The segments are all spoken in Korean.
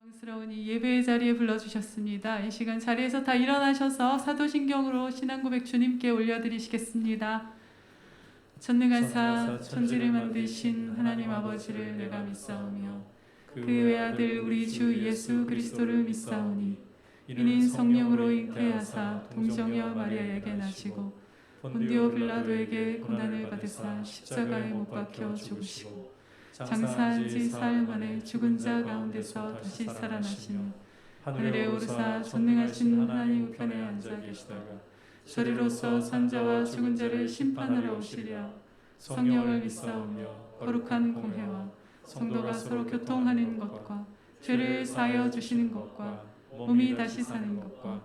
영광스러운 이 예배의 자리에 불러주셨습니다. 이 시간 자리에서 다 일어나셔서 사도신경으로 신앙고백 주님께 올려드리시겠습니다. 전능하사 천지를 만드신 하나님 아버지를 내가 믿사오며 그 외아들 우리 주 예수 그리스도를 믿사오니 이는 성령으로 잉태하사 동정녀 마리아에게 나시고 본디오 빌라도에게 고난을 받으사 십자가에 못 박혀 죽으시고 장사한 지 사흘 만에 죽은 자 가운데서 다시 살아나시며 하늘에 오르사 전능하신 하나님 우편에 앉아 계시다가 저리로서 산자와 죽은 자를 심판하러 오시리라. 성령을 믿사오며 거룩한 공회와 성도가 서로 교통하는 것과 죄를 사하여 주시는 것과 몸이 다시 사는 것과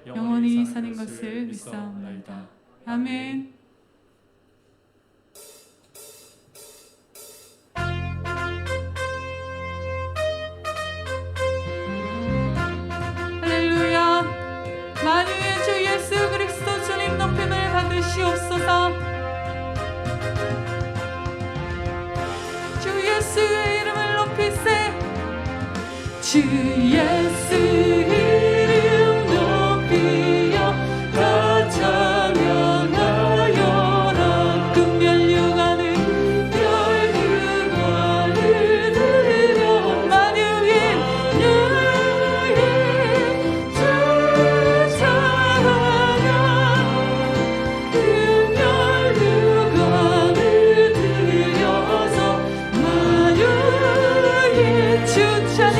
영원히 사는 것을 믿사옵나이다. 아멘. 할렐루야. 만유의 주 예수 그리스도 주님 높임을 받으시옵소서. 주 예수의 이름을 높이세. 주 예수 이름 높이여 다 찬양하여라. 금면류관을 열류관을 들으려 만유의 주 찬양 금면류관을 들려서 만유의 주 찬양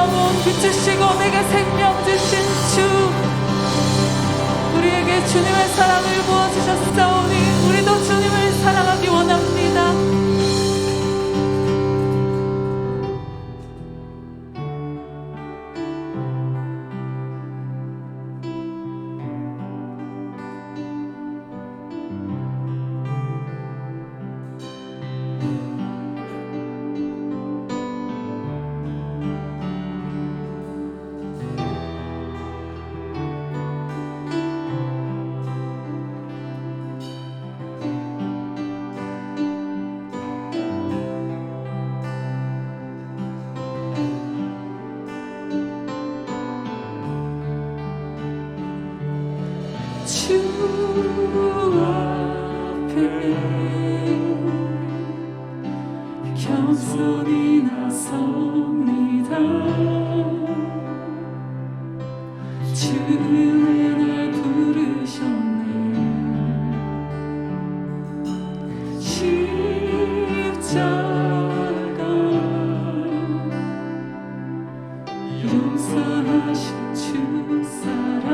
영혼 붙주시고 내게 생명 주신 주, 우리에게 주님의 사랑을 부어주셨사오니 우리도 주님을 사랑하기 원합니다. 주 앞에 겸손히 나섭니다. 주는 날 부르셨네. 십자가 용서하신 주 사랑,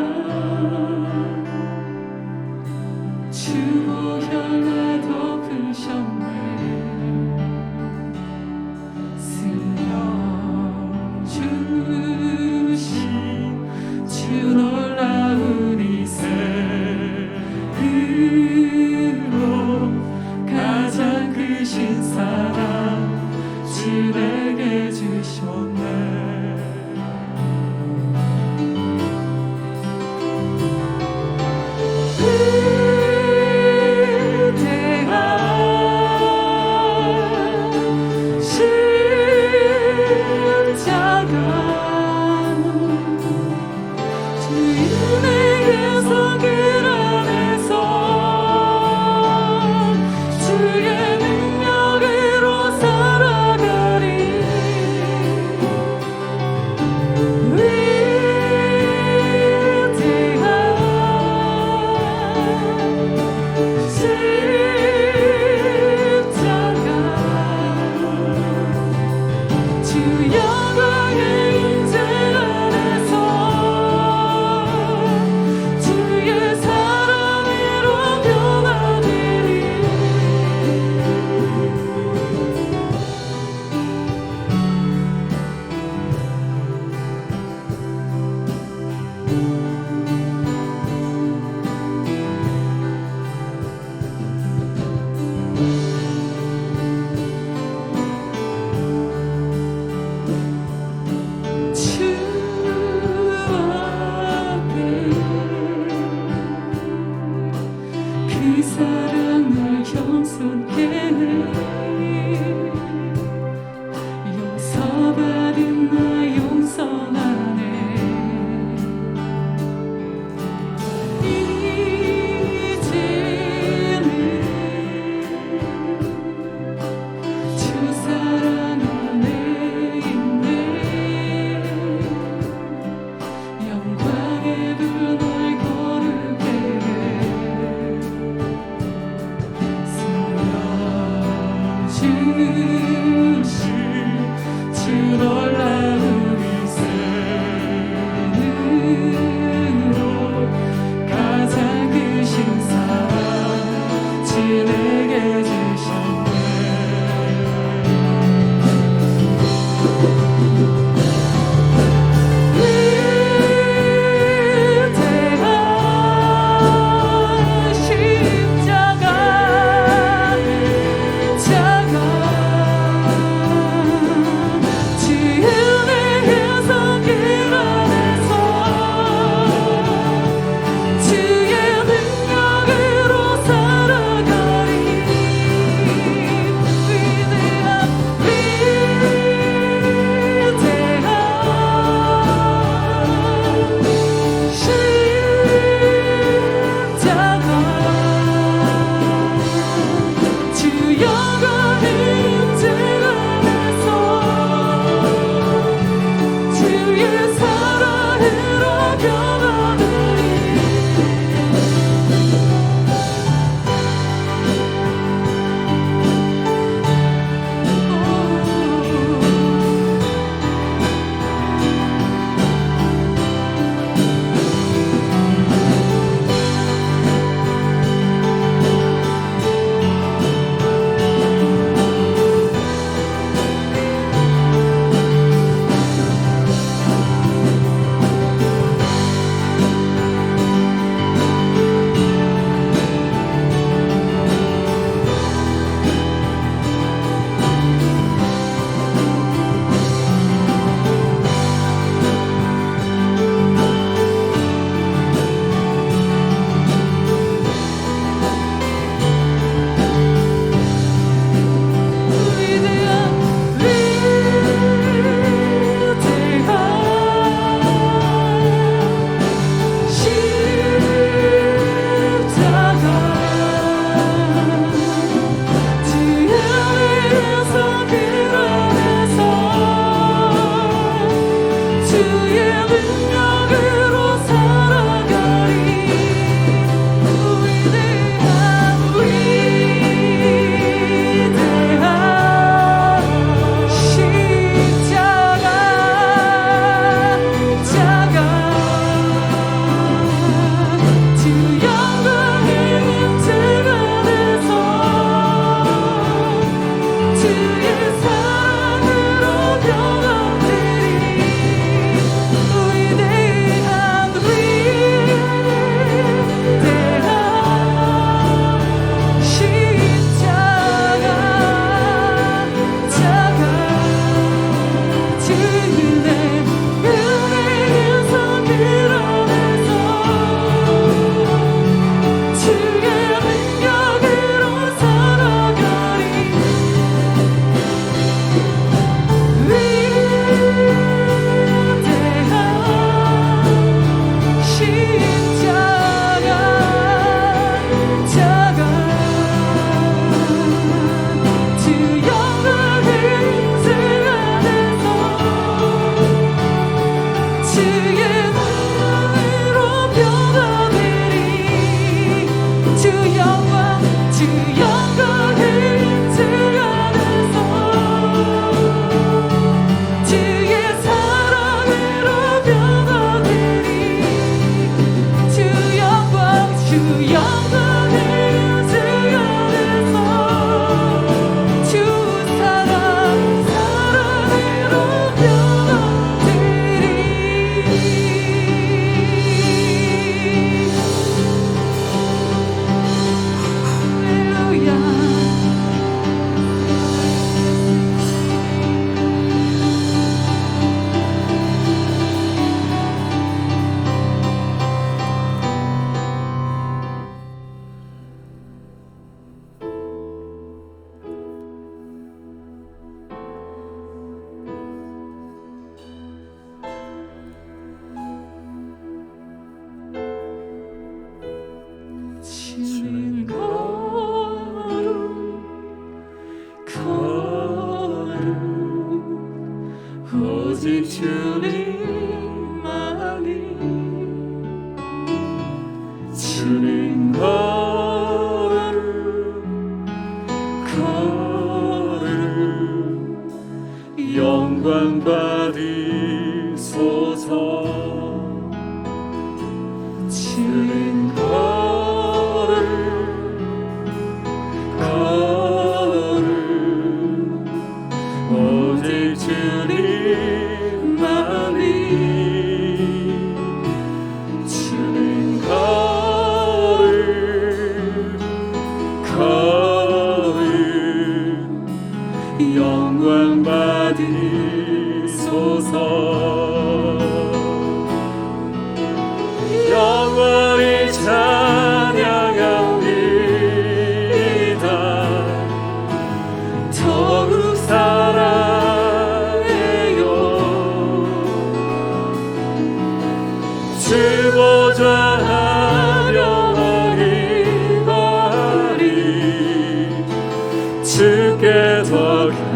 주 보혈 날 덮으셨네. 승령 주신 주 놀라운 이세로 가장 크신 사랑 주 내게 주셨네. 오직 주님만이 주님 걸음 영광 받으소서. 주님 걸음 오직 주님만이 주님 걸음 영광 받으소서. 영원히 찬양합니다. 더욱 사랑해요. 주 보좌 영원히 거하리. 주께 더 가까이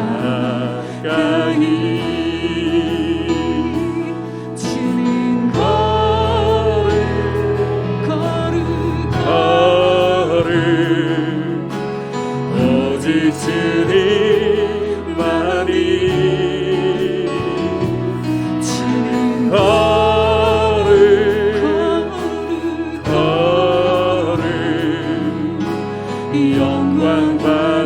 주님만이 주님 걸음 영광 받으소서.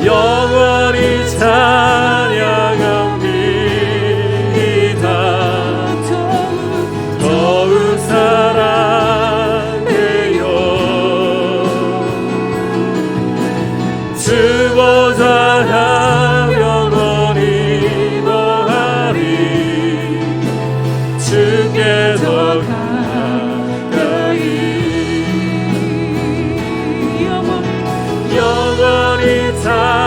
영원히 찬양합니다. 더욱 사랑해요. 주 보좌 영원히 거하리. 주께 더 가까이 영원히 찬양합니다.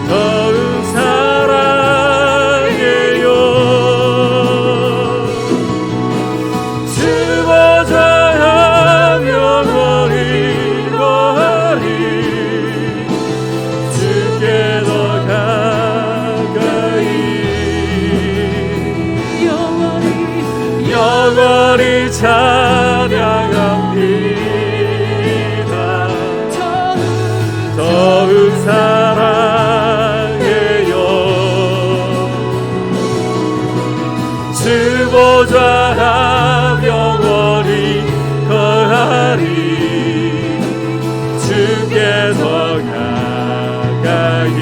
더욱 사랑해요. 주 보좌 영원히 거하리. 주께 더 가까이 영원히 찬양합니다. 더욱 사랑해요. 주 보좌 영원히 거하리. 주께 더 가까이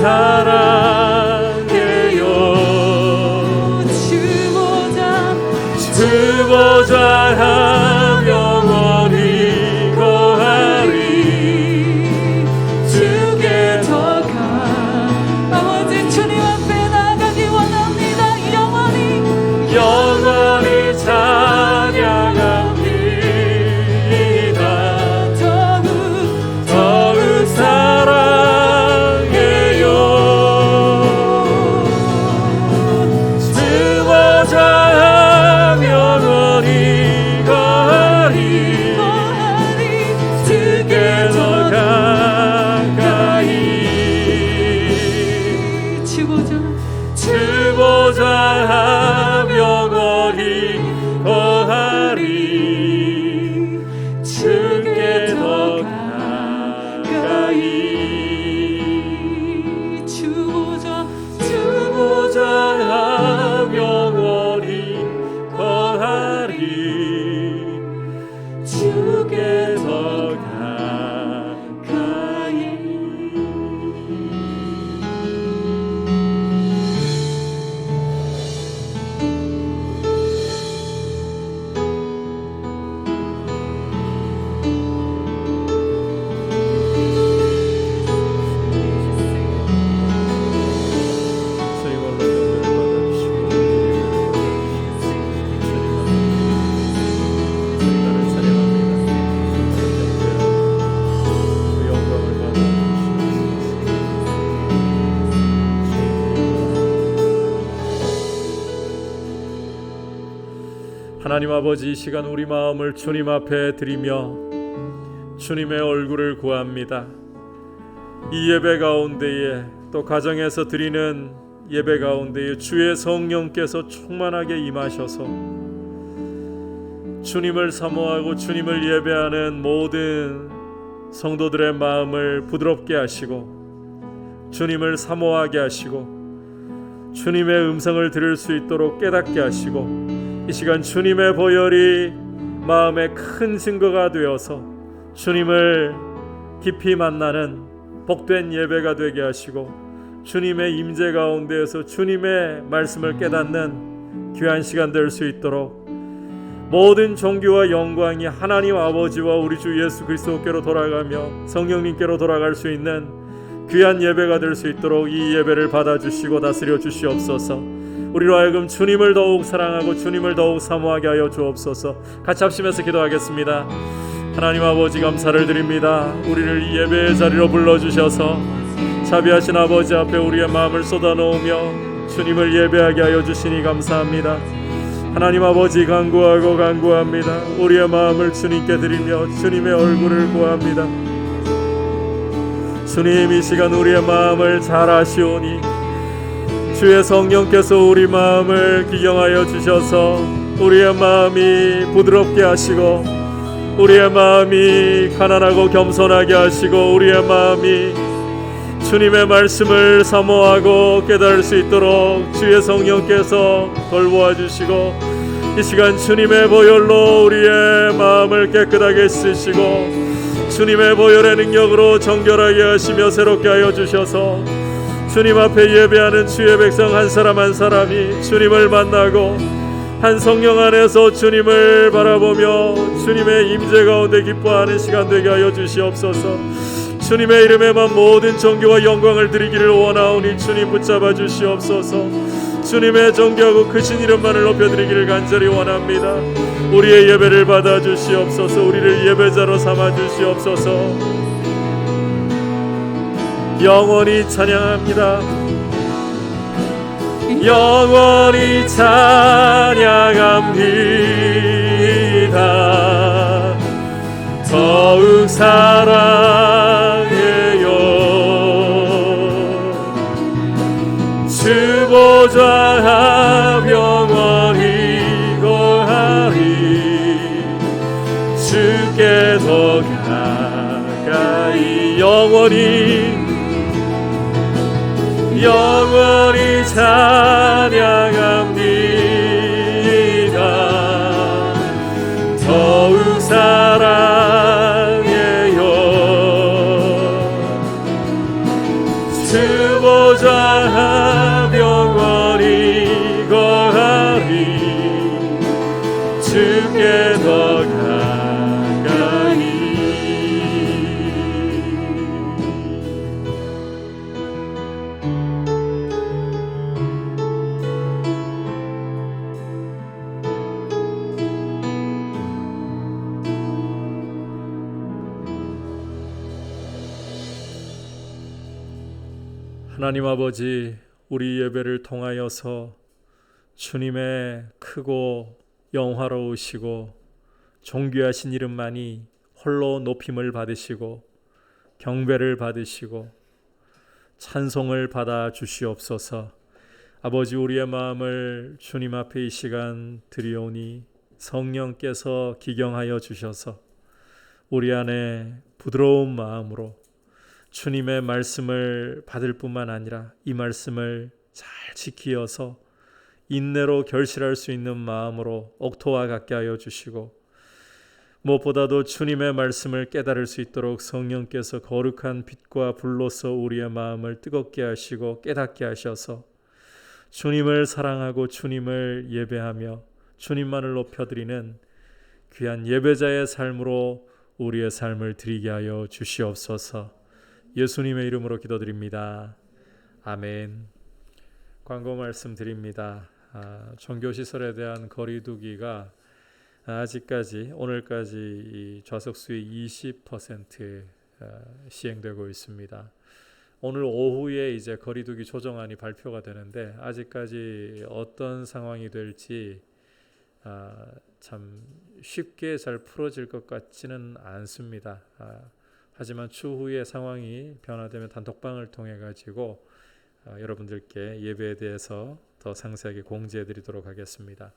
사랑해요. 주보좌 하며 영원히 거하리. 주께 더 가까워진 주님 앞에 나가기 원합니다. 영원히 찬양합니다. 더욱 사랑해요. 주보좌 하며 영원히 거하리. 주께 더 가까이. 주보좌 하며 영원히 거하리. 주께 더 가까이. 주보좌 하며 영원히 거하리. 주께 더 가까이. 하나님 아버지, 이 시간 우리 마음을 주님 앞에 드리며 주님의 얼굴을 구합니다. 이 예배 가운데에 또 가정에서 드리는 예배 가운데에 주의 성령께서 충만하게 임하셔서 주님을 사모하고 주님을 예배하는 모든 성도들의 마음을 부드럽게 하시고 주님을 사모하게 하시고 주님의 음성을 들을 수 있도록 깨닫게 하시고 이 시간 주님의 보혈이 마음에 큰 증거가 되어서 주님을 깊이 만나는 복된 예배가 되게 하시고 주님의 임재 가운데에서 주님의 말씀을 깨닫는 귀한 시간 될 수 있도록 모든 존귀와 영광이 하나님 아버지와 우리 주 예수 그리스도께로 돌아가며 성령님께로 돌아갈 수 있는 귀한 예배가 될 수 있도록 이 예배를 받아주시고 다스려 주시옵소서. 우리로 하여금 주님을 더욱 사랑하고 주님을 더욱 사모하게 하여 주옵소서. 같이 합심해서 기도하겠습니다. 하나님 아버지, 감사를 드립니다. 우리를 이 예배의 자리로 불러주셔서 자비하신 아버지 앞에 우리의 마음을 쏟아놓으며 주님을 예배하게 하여 주시니 감사합니다. 하나님 아버지, 간구합니다. 우리의 마음을 주님께 드리며 주님의 얼굴을 구합니다. 주님, 이 시간 우리의 마음을 잘 아시오니 주의 성령께서 우리 마음을 기경하여 주셔서 우리의 마음이 부드럽게 하시고 우리의 마음이 가난하고 겸손하게 하시고 우리의 마음이 주님의 말씀을 사모하고 깨달을 수 있도록 주의 성령께서 돌보아 주시고 이 시간 주님의 보혈로 우리의 마음을 깨끗하게 씻으시고 주님의 보혈의 능력으로 정결하게 하시며 새롭게 하여 주셔서 주님 앞에 예배하는 주의 백성 한 사람 한 사람이 주님을 만나고 한 성령 안에서 주님을 바라보며 주님의 임재 가운데 기뻐하는 시간 되게 하여 주시옵소서. 주님의 이름에만 모든 존귀와 영광을 드리기를 원하오니 주님 붙잡아 주시옵소서. 주님의 존귀하고 크신 이름만을 높여드리기를 간절히 원합니다. 우리의 예배를 받아 주시옵소서. 우리를 예배자로 삼아 주시옵소서. 영원히 찬양합니다. 영원히 찬양합니다. 더욱 사랑해요. 주보좌 영원히 거하리. 주께 더 가까이 영원히 찬양합니다. 더욱 사랑해요. 주보 주께 더 가까이. 하나님 아버지, 우리 예배를 통하여서 주님의 크고 영화로우시고 존귀하신 이름만이 홀로 높임을 받으시고 경배를 받으시고 찬송을 받아 주시옵소서. 아버지, 우리의 마음을 주님 앞에 이 시간 드리오니 성령께서 기경하여 주셔서 우리 안에 부드러운 마음으로 주님의 말씀을 받을 뿐만 아니라 이 말씀을 잘 지키어서 인내로 결실할 수 있는 마음으로 옥토와 같게 하여 주시고, 무엇보다도 주님의 말씀을 깨달을 수 있도록 성령께서 거룩한 빛과 불로서 우리의 마음을 뜨겁게 하시고 깨닫게 하셔서 주님을 사랑하고 주님을 예배하며 주님만을 높여드리는 귀한 예배자의 삶으로 우리의 삶을 드리게 하여 주시옵소서. 예수님의 이름으로 기도드립니다. 아멘. 광고 말씀드립니다. 종교시설에 대한 거리두기가 아직까지 오늘까지 이 좌석수의 20% 시행되고 있습니다. 오늘 오후에 이제 거리두기 조정안이 발표가 되는데 아직까지 어떤 상황이 될지 참 쉽게 잘 풀어질 것 같지는 않습니다. 하지만 추후에 상황이 변화되면 단톡방을 통해 가지고 여러분들께 예배에 대해서 더 상세하게 공지해 드리도록 하겠습니다.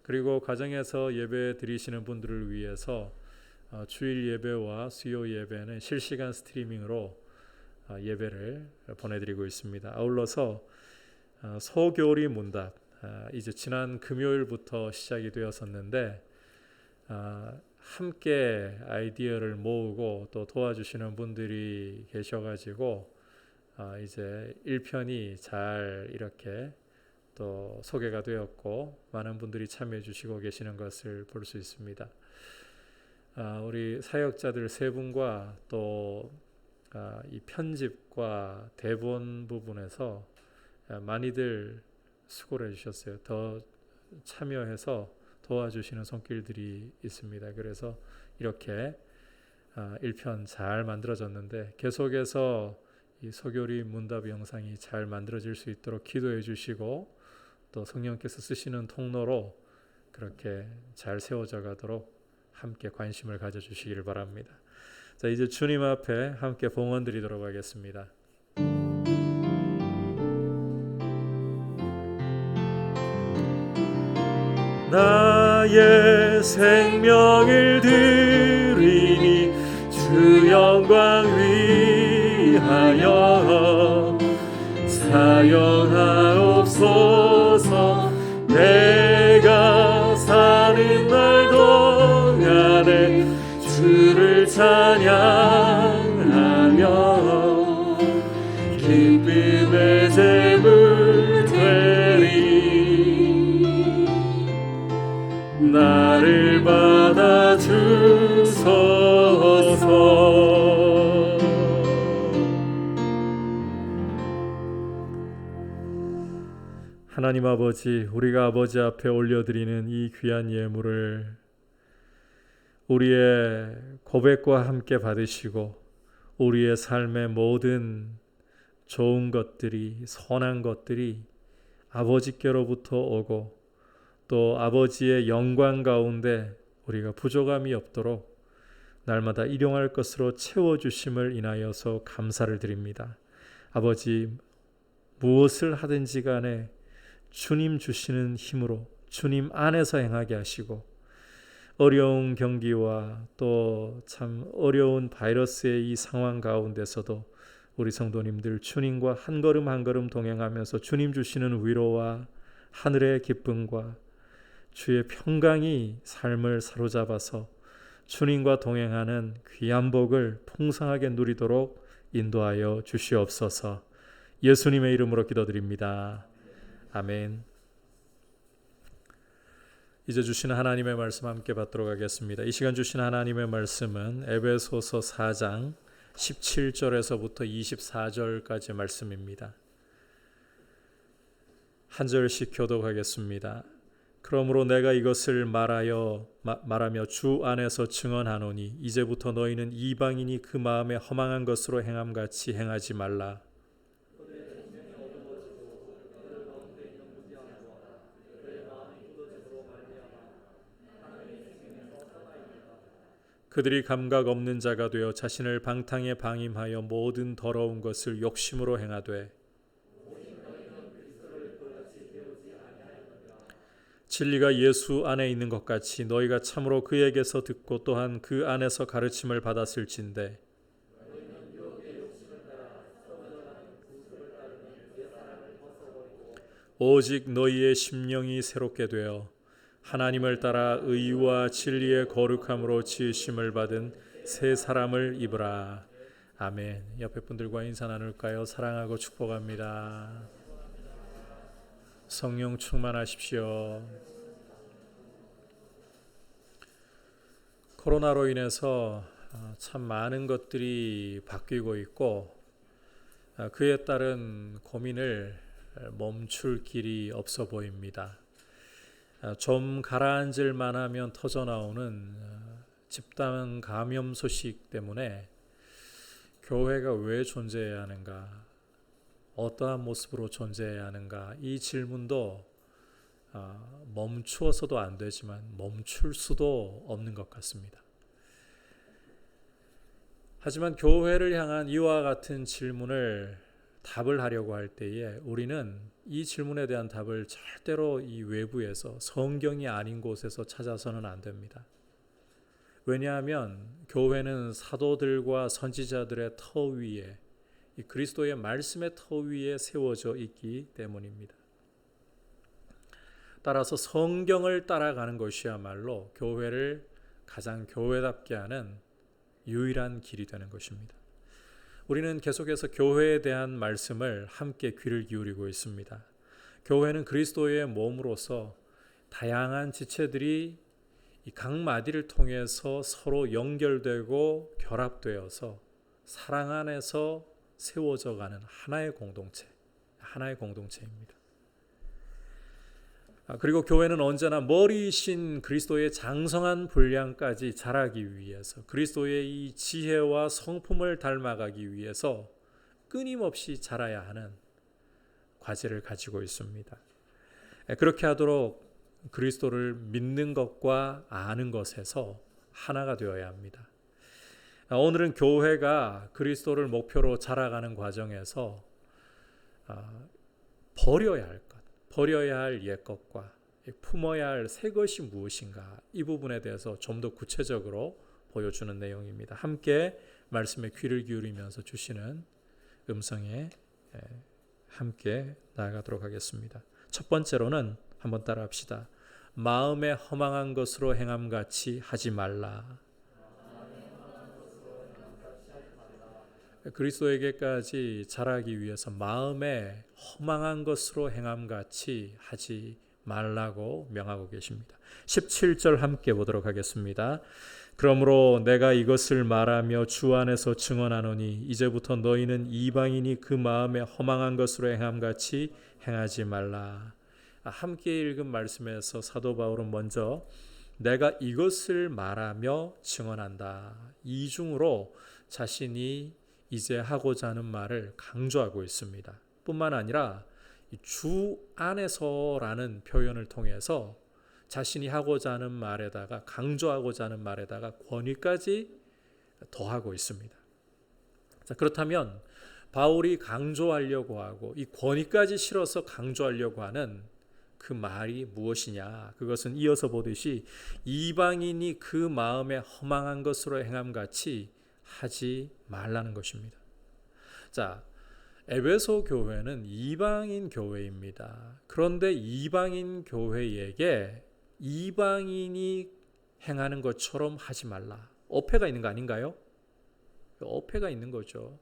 그리고 가정에서 예배 드리시는 분들을 위해서 주일 예배와 수요 예배는 실시간 스트리밍으로 예배를 보내드리고 있습니다. 아울러서 소교리 문답, 이제 지난 금요일부터 시작이 되었었는데 함께 아이디어를 모으고 또 도와주시는 분들이 계셔가지고 이제 1편이 잘 이렇게 또 소개가 되었고 많은 분들이 참여해 주시고 계시는 것을 볼 수 있습니다. 우리 사역자들 세 분과 또 이 편집과 대본 부분에서 많이들 수고를 해주셨어요. 더 참여해서 도와주시는 손길들이 있습니다. 그래서 이렇게 1편 잘 만들어졌는데 계속해서 이 소교리 문답 영상이 잘 만들어질 수 있도록 기도해 주시고 또 성령께서 쓰시는 통로로 그렇게 잘 세워져 가도록 함께 관심을 가져주시기를 바랍니다. 자, 이제 주님 앞에 함께 봉헌 드리도록 하겠습니다. 나의 생명을 드리니 주 영광 위하여 사용하옵소서. 내가 사는 날 동안에 주를 찬양하며 기쁨의 제물 되리. 나를 받아 주소서. 하나님 아버지, 우리가 아버지 앞에 올려드리는 이 귀한 예물을 우리의 고백과 함께 받으시고 우리의 삶의 모든 좋은 것들이, 선한 것들이 아버지께로부터 오고 또 아버지의 영광 가운데 우리가 부족함이 없도록 날마다 일용할 것으로 채워주심을 인하여서 감사를 드립니다. 아버지, 무엇을 하든지 간에 주님 주시는 힘으로 주님 안에서 행하게 하시고 어려운 경기와 또 참 어려운 바이러스의 이 상황 가운데서도 우리 성도님들 주님과 한 걸음 한 걸음 동행하면서 주님 주시는 위로와 하늘의 기쁨과 주의 평강이 삶을 사로잡아서 주님과 동행하는 귀한 복을 풍성하게 누리도록 인도하여 주시옵소서. 예수님의 이름으로 기도드립니다. 아멘. 이제 주시는 하나님의 말씀 함께 받도록 하겠습니다. 이 시간 주시는 하나님의 말씀은 에베소서 4장 17절에서부터 24절까지 말씀입니다. 한 절씩 교독하겠습니다. 그러므로 내가 이것을 말하며 주 안에서 증언하노니 이제부터 너희는 이방인이 그 마음에 허망한 것으로 행함같이 행하지 말라. 그들이 감각 없는 자가 되어 자신을 방탕에 방임하여 모든 더러운 것을 욕심으로 행하되 진리가 예수 안에 있는 것 같이 너희가 참으로 그에게서 듣고 또한 그 안에서 가르침을 받았을진대 오직 너희의 심령이 새롭게 되어 하나님을 따라 의와 진리의 거룩함으로 지으심을 받은 새 사람을 입으라. 아멘. 옆에 분들과 인사 나눌까요? 사랑하고 축복합니다. 성령 충만하십시오. 코로나로 인해서 참 많은 것들이 바뀌고 있고 그에 따른 고민을 멈출 길이 없어 보입니다. 좀 가라앉을 만하면 터져나오는 집단 감염 소식 때문에 교회가 왜 존재해야 하는가, 어떠한 모습으로 존재해야 하는가, 이 질문도 멈추어서도 안 되지만 멈출 수도 없는 것 같습니다. 하지만 교회를 향한 이와 같은 질문을 답을 하려고 할 때에 우리는 이 질문에 대한 답을 절대로 이 외부에서 성경이 아닌 곳에서 찾아서는 안 됩니다. 왜냐하면 교회는 사도들과 선지자들의 터 위에 이 그리스도의 말씀의 터 위에 세워져 있기 때문입니다. 따라서 성경을 따라가는 것이야말로 교회를 가장 교회답게 하는 유일한 길이 되는 것입니다. 우리는 계속해서 교회에 대한 말씀을 함께 귀를 기울이고 있습니다. 교회는 그리스도의 몸으로서 다양한 지체들이 이 각 마디를 통해서 서로 연결되고 결합되어서 사랑 안에서 세워져 가는 하나의 공동체입니다. 그리고 교회는 언제나 머리이신 그리스도의 장성한 분량까지 자라기 위해서 그리스도의 이 지혜와 성품을 닮아가기 위해서 끊임없이 자라야 하는 과제를 가지고 있습니다. 그렇게 하도록 그리스도를 믿는 것과 아는 것에서 하나가 되어야 합니다. 오늘은 교회가 그리스도를 목표로 자라가는 과정에서 버려야 할 옛것과 품어야 할 새 것이 무엇인가, 이 부분에 대해서 좀 더 구체적으로 보여주는 내용입니다. 함께 말씀에 귀를 기울이면서 주시는 음성에 함께 나아가도록 하겠습니다. 첫 번째로는 한번 따라합시다. 마음에 허망한 것으로 행함같이 하지 말라. 그리스도에게까지 자라기 위해서 마음에 허망한 것으로 행함같이 하지 말라고 명하고 계십니다. 17절 함께 보도록 하겠습니다. 그러므로 내가 이것을 말하며 주 안에서 증언하노니 이제부터 너희는 이방인이 그 마음에 허망한 것으로 행함같이 행하지 말라. 함께 읽은 말씀에서 사도 바울은 먼저 내가 이것을 말하며 증언한다, 이중으로 자신이 이제 하고자 하는 말을 강조하고 있습니다. 뿐만 아니라 주 안에서라는 표현을 통해서 자신이 하고자 하는 말에다가, 강조하고자 하는 말에다가 권위까지 더하고 있습니다. 자, 그렇다면 바울이 강조하려고 하고 이 권위까지 실어서 강조하려고 하는 그 말이 무엇이냐? 그것은 이어서 보듯이 이방인이 그 마음에 허망한 것으로 행함같이 하지 말라는 것입니다. 자, 에베소 교회는 이방인 교회입니다. 그런데 이방인 교회에게 이방인이 행하는 것처럼 하지 말라. 어폐가 있는 거 아닌가요? 어폐가 있는 거죠.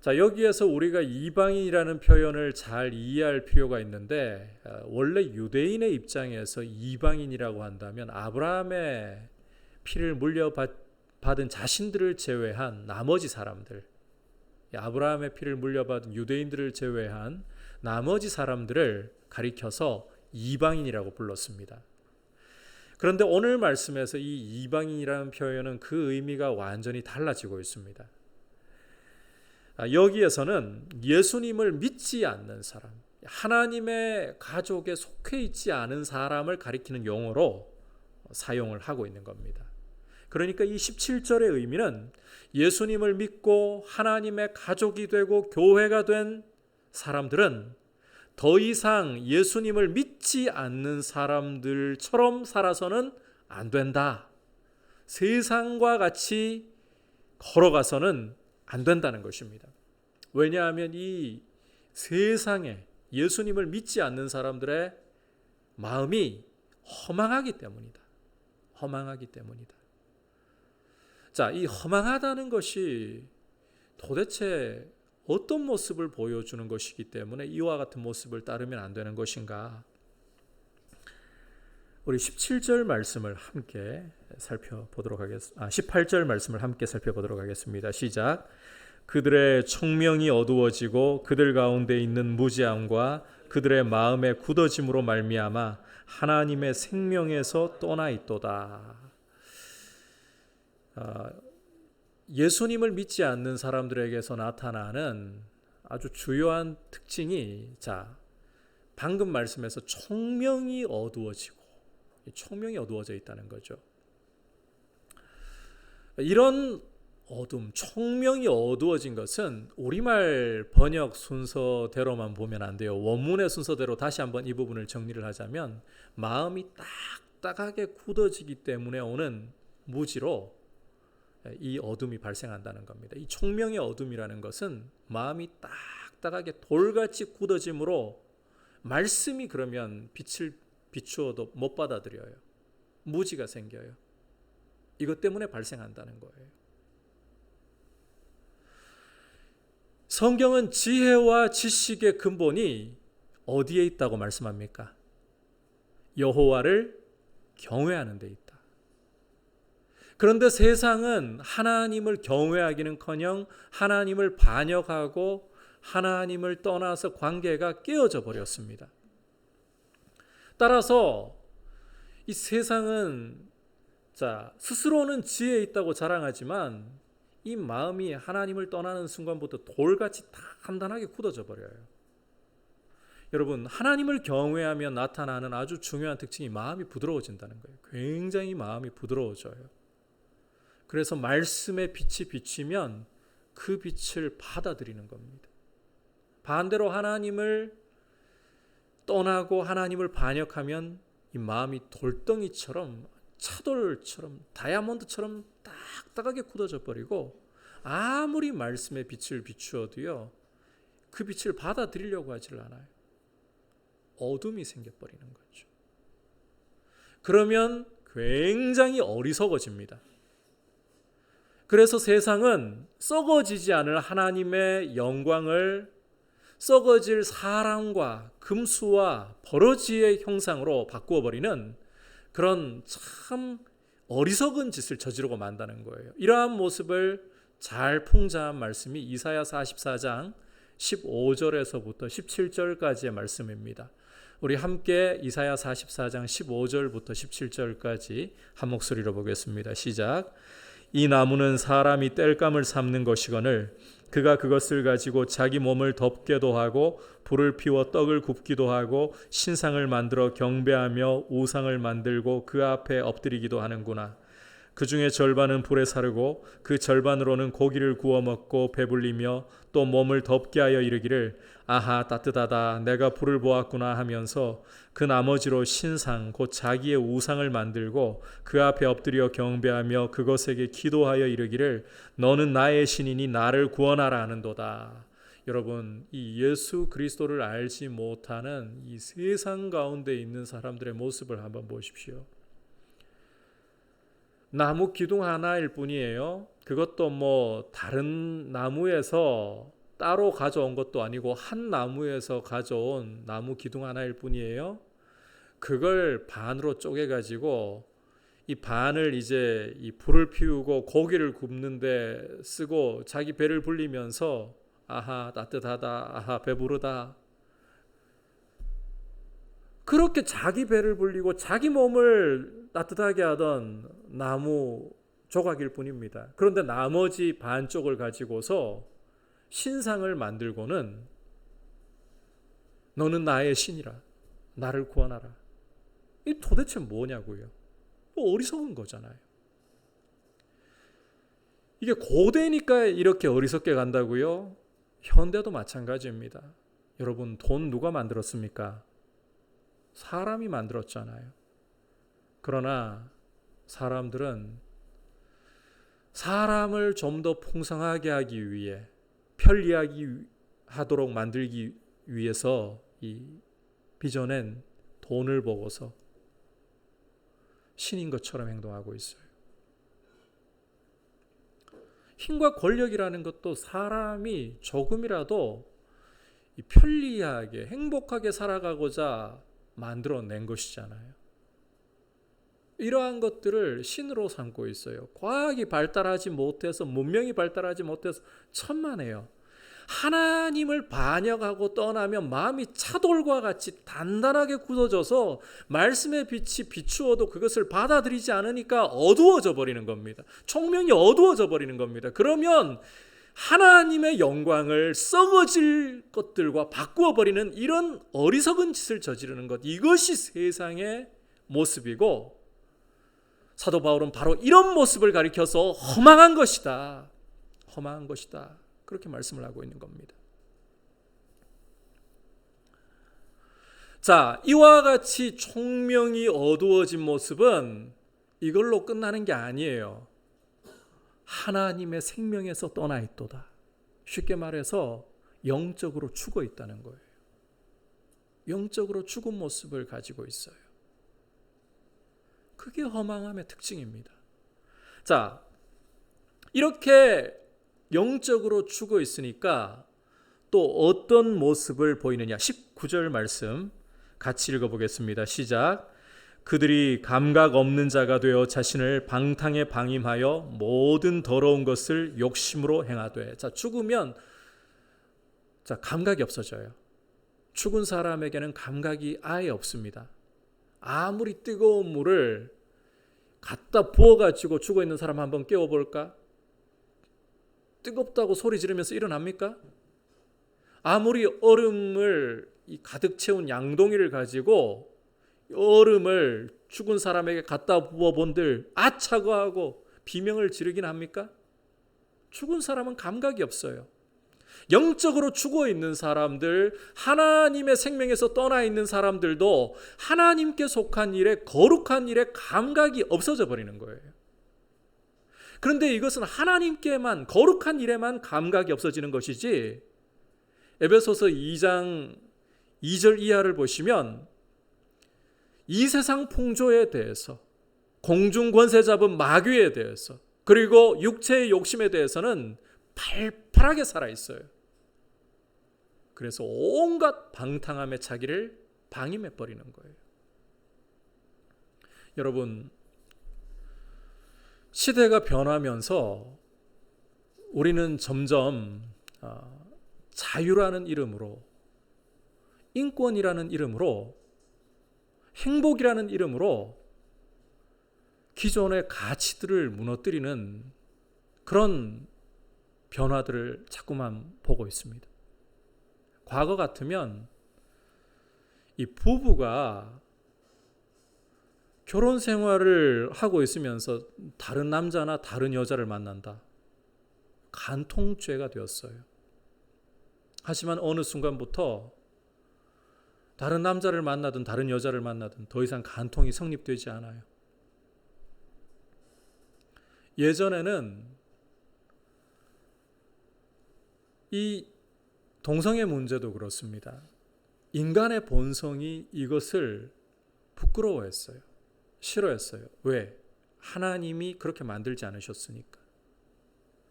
자, 여기에서 우리가 이방인이라는 표현을 잘 이해할 필요가 있는데, 원래 유대인의 입장에서 이방인이라고 한다면 아브라함의 피를 물려받은 자신들을 제외한 나머지 사람들, 아브라함의 피를 물려받은 유대인들을 제외한 나머지 사람들을 가리켜서 이방인이라고 불렀습니다. 그런데 오늘 말씀에서 이 이방인이라는 표현은 그 의미가 완전히 달라지고 있습니다. 여기에서는 예수님을 믿지 않는 사람, 하나님의 가족에 속해 있지 않은 사람을 가리키는 용어로 사용을 하고 있는 겁니다. 그러니까 이 17절의 의미는 예수님을 믿고 하나님의 가족이 되고 교회가 된 사람들은 더 이상 예수님을 믿지 않는 사람들처럼 살아서는 안 된다. 세상과 같이 걸어가서는 안 된다는 것입니다. 왜냐하면 이 세상에 예수님을 믿지 않는 사람들의 마음이 허망하기 때문이다. 허망하기 때문이다. 자, 이 허망하다는 것이 도대체 어떤 모습을 보여주는 것이기 때문에 이와 같은 모습을 따르면 안 되는 것인가? 우리 17절 말씀을 함께 살펴보도록 하겠습니다. 18절 말씀을 함께 살펴보도록 하겠습니다. 시작. 그들의 청명이 어두워지고 그들 가운데 있는 무지함과 그들의 마음의 굳어짐으로 말미암아 하나님의 생명에서 떠나 있도다. 예수님을 믿지 않는 사람들에게서 나타나는 아주 주요한 특징이, 자, 방금 말씀에서 청명이 어두워지고, 청명이 어두워져 있다는 거죠. 이런 어둠, 청명이 어두워진 것은 우리말 번역 순서대로만 보면 안 돼요. 원문의 순서대로 다시 한번 이 부분을 정리를 하자면, 마음이 딱딱하게 굳어지기 때문에 오는 무지로 이 어둠이 발생한다는 겁니다. 이 청명의 어둠이라는 것은 마음이 딱딱하게 돌같이 굳어짐으로 말씀이 그러면 빛을 비추어도 못 받아들여요. 무지가 생겨요. 이것 때문에 발생한다는 거예요. 성경은 지혜와 지식의 근본이 어디에 있다고 말씀합니까? 여호와를 경외하는 데 있다. 그런데 세상은 하나님을 경외하기는커녕 하나님을 반역하고 하나님을 떠나서 관계가 깨어져 버렸습니다. 따라서 이 세상은, 자, 스스로는 지혜 있다고 자랑하지만 이 마음이 하나님을 떠나는 순간부터 돌같이 단단하게 굳어져 버려요. 여러분, 하나님을 경외하며 나타나는 아주 중요한 특징이 마음이 부드러워진다는 거예요. 굉장히 마음이 부드러워져요. 그래서 말씀의 빛이 비치면 그 빛을 받아들이는 겁니다. 반대로 하나님을 떠나고 하나님을 반역하면 이 마음이 돌덩이처럼, 차돌처럼, 다이아몬드처럼 딱딱하게 굳어져 버리고 아무리 말씀의 빛을 비추어도요, 그 빛을 받아들이려고 하질 않아요. 어둠이 생겨버리는 거죠. 그러면 굉장히 어리석어집니다. 그래서 세상은 썩어지지 않을 하나님의 영광을 썩어질 사람과 금수와 버러지의 형상으로 바꾸어버리는 그런 참 어리석은 짓을 저지르고 만다는 거예요. 이러한 모습을 잘 풍자한 말씀이 이사야 44장 15절에서부터 17절까지의 말씀입니다. 우리 함께 이사야 44장 15절부터 17절까지 한 목소리로 보겠습니다. 시작. 이 나무는 사람이 땔감을 삶는 것이거늘 그가 그것을 가지고 자기 몸을 덮게도 하고 불을 피워 떡을 굽기도 하고 신상을 만들어 경배하며 우상을 만들고 그 앞에 엎드리기도 하는구나. 그 중에 절반은 불에 사르고 그 절반으로는 고기를 구워 먹고 배불리며 또 몸을 덮게 하여 이르기를 아하 따뜻하다 내가 불을 보았구나 하면서 그 나머지로 신상 곧 자기의 우상을 만들고 그 앞에 엎드려 경배하며 그것에게 기도하여 이르기를 너는 나의 신이니 나를 구원하라 하는도다. 여러분, 이 예수 그리스도를 알지 못하는 이 세상 가운데 있는 사람들의 모습을 한번 보십시오. 나무 기둥 하나일 뿐이에요. 그것도 다른 나무에서 따로 가져온 것도 아니고 한 나무에서 가져온 나무 기둥 하나일 뿐이에요. 그걸 반으로 쪼개 가지고 이 반을 이제 이 불을 피우고 고기를 굽는데 쓰고 자기 배를 불리면서 아하 따뜻하다, 아하 배부르다, 그렇게 자기 배를 불리고 자기 몸을 따뜻하게 하던 나무 조각일 뿐입니다. 그런데 나머지 반쪽을 가지고서 신상을 만들고는 너는 나의 신이라, 나를 구원하라. 이 도대체 뭐냐고요? 어리석은 거잖아요. 이게 고대니까 이렇게 어리석게 간다고요? 현대도 마찬가지입니다. 여러분, 돈 누가 만들었습니까? 사람이 만들었잖아요. 그러나 사람들은 사람을 좀 더 풍성하게 하기 위해, 편리하게 하도록 만들기 위해서 이 빚어낸 돈을 보고서 신인 것처럼 행동하고 있어요. 힘과 권력이라는 것도 사람이 조금이라도 편리하게 행복하게 살아가고자 만들어낸 것이잖아요. 이러한 것들을 신으로 삼고 있어요. 과학이 발달하지 못해서, 문명이 발달하지 못해서 천만에요. 하나님을 반역하고 떠나면 마음이 차돌과 같이 단단하게 굳어져서 말씀의 빛이 비추어도 그것을 받아들이지 않으니까 어두워져 버리는 겁니다. 총명이 어두워져 버리는 겁니다. 그러면 하나님의 영광을 썩어질 것들과 바꾸어 버리는 이런 어리석은 짓을 저지르는 것, 이것이 세상의 모습이고, 사도 바울은 바로 이런 모습을 가리켜서 허망한 것이다, 허망한 것이다, 그렇게 말씀을 하고 있는 겁니다. 자, 이와 같이 총명이 어두워진 모습은 이걸로 끝나는 게 아니에요. 하나님의 생명에서 떠나 있도다. 쉽게 말해서 영적으로 죽어 있다는 거예요. 영적으로 죽은 모습을 가지고 있어요. 그게 허망함의 특징입니다. 자, 이렇게 영적으로 죽어 있으니까 또 어떤 모습을 보이느냐? 19절 말씀 같이 읽어보겠습니다. 시작. 그들이 감각 없는 자가 되어 자신을 방탕에 방임하여 모든 더러운 것을 욕심으로 행하되. 자, 죽으면 감각이 없어져요. 죽은 사람에게는 감각이 아예 없습니다. 아무리 뜨거운 물을 갖다 부어가지고 죽어있는 사람 한번 깨워볼까? 뜨겁다고 소리 지르면서 일어납니까? 아무리 얼음을 가득 채운 양동이를 가지고 얼음을 죽은 사람에게 갖다 부어본들 아차고 하고 비명을 지르긴 합니까? 죽은 사람은 감각이 없어요. 영적으로 죽어 있는 사람들, 하나님의 생명에서 떠나 있는 사람들도 하나님께 속한 일에, 거룩한 일에 감각이 없어져 버리는 거예요. 그런데 이것은 하나님께만, 거룩한 일에만 감각이 없어지는 것이지, 에베소서 2장 2절 이하를 보시면 이 세상 풍조에 대해서, 공중 권세 잡은 마귀에 대해서, 그리고 육체의 욕심에 대해서는 팔팔하게 살아있어요. 그래서 온갖 방탕함에 자기를 방임해버리는 거예요. 여러분, 시대가 변하면서 우리는 점점 자유라는 이름으로, 인권이라는 이름으로, 행복이라는 이름으로 기존의 가치들을 무너뜨리는 그런 변화들을 자꾸만 보고 있습니다. 과거 같으면 이 부부가 결혼 생활을 하고 있으면서 다른 남자나 다른 여자를 만난다, 간통죄가 되었어요. 하지만 어느 순간부터 다른 남자를 만나든 다른 여자를 만나든 더 이상 간통이 성립되지 않아요. 예전에는 이 동성애 문제도 그렇습니다. 인간의 본성이 이것을 부끄러워했어요. 싫어했어요. 왜? 하나님이 그렇게 만들지 않으셨으니까.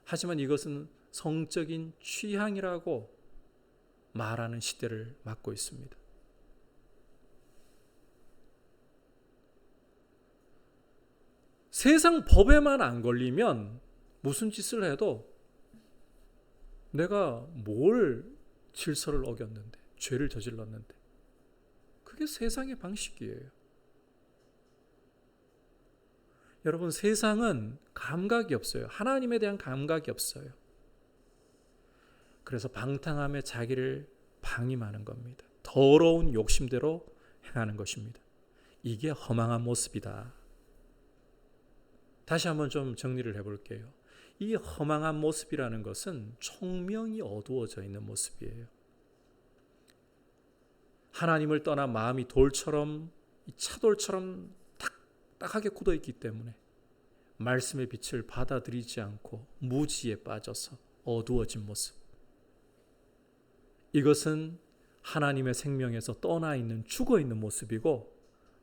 하지만 이것은 성적인 취향이라고 말하는 시대를 맞고 있습니다. 세상 법에만 안 걸리면 무슨 짓을 해도 내가 뭘 질서를 어겼는데, 죄를 저질렀는데, 그게 세상의 방식이에요. 여러분, 세상은 감각이 없어요. 하나님에 대한 감각이 없어요. 그래서 방탕함에 자기를 방임하는 겁니다. 더러운 욕심대로 행하는 것입니다. 이게 허망한 모습이다. 다시 한번 좀 정리를 해볼게요. 이 허망한 모습이라는 것은 총명이 어두워져 있는 모습이에요. 하나님을 떠나 마음이 돌처럼, 차돌처럼 딱딱하게 굳어있기 때문에 말씀의 빛을 받아들이지 않고 무지에 빠져서 어두워진 모습. 이것은 하나님의 생명에서 떠나 있는, 죽어 있는 모습이고,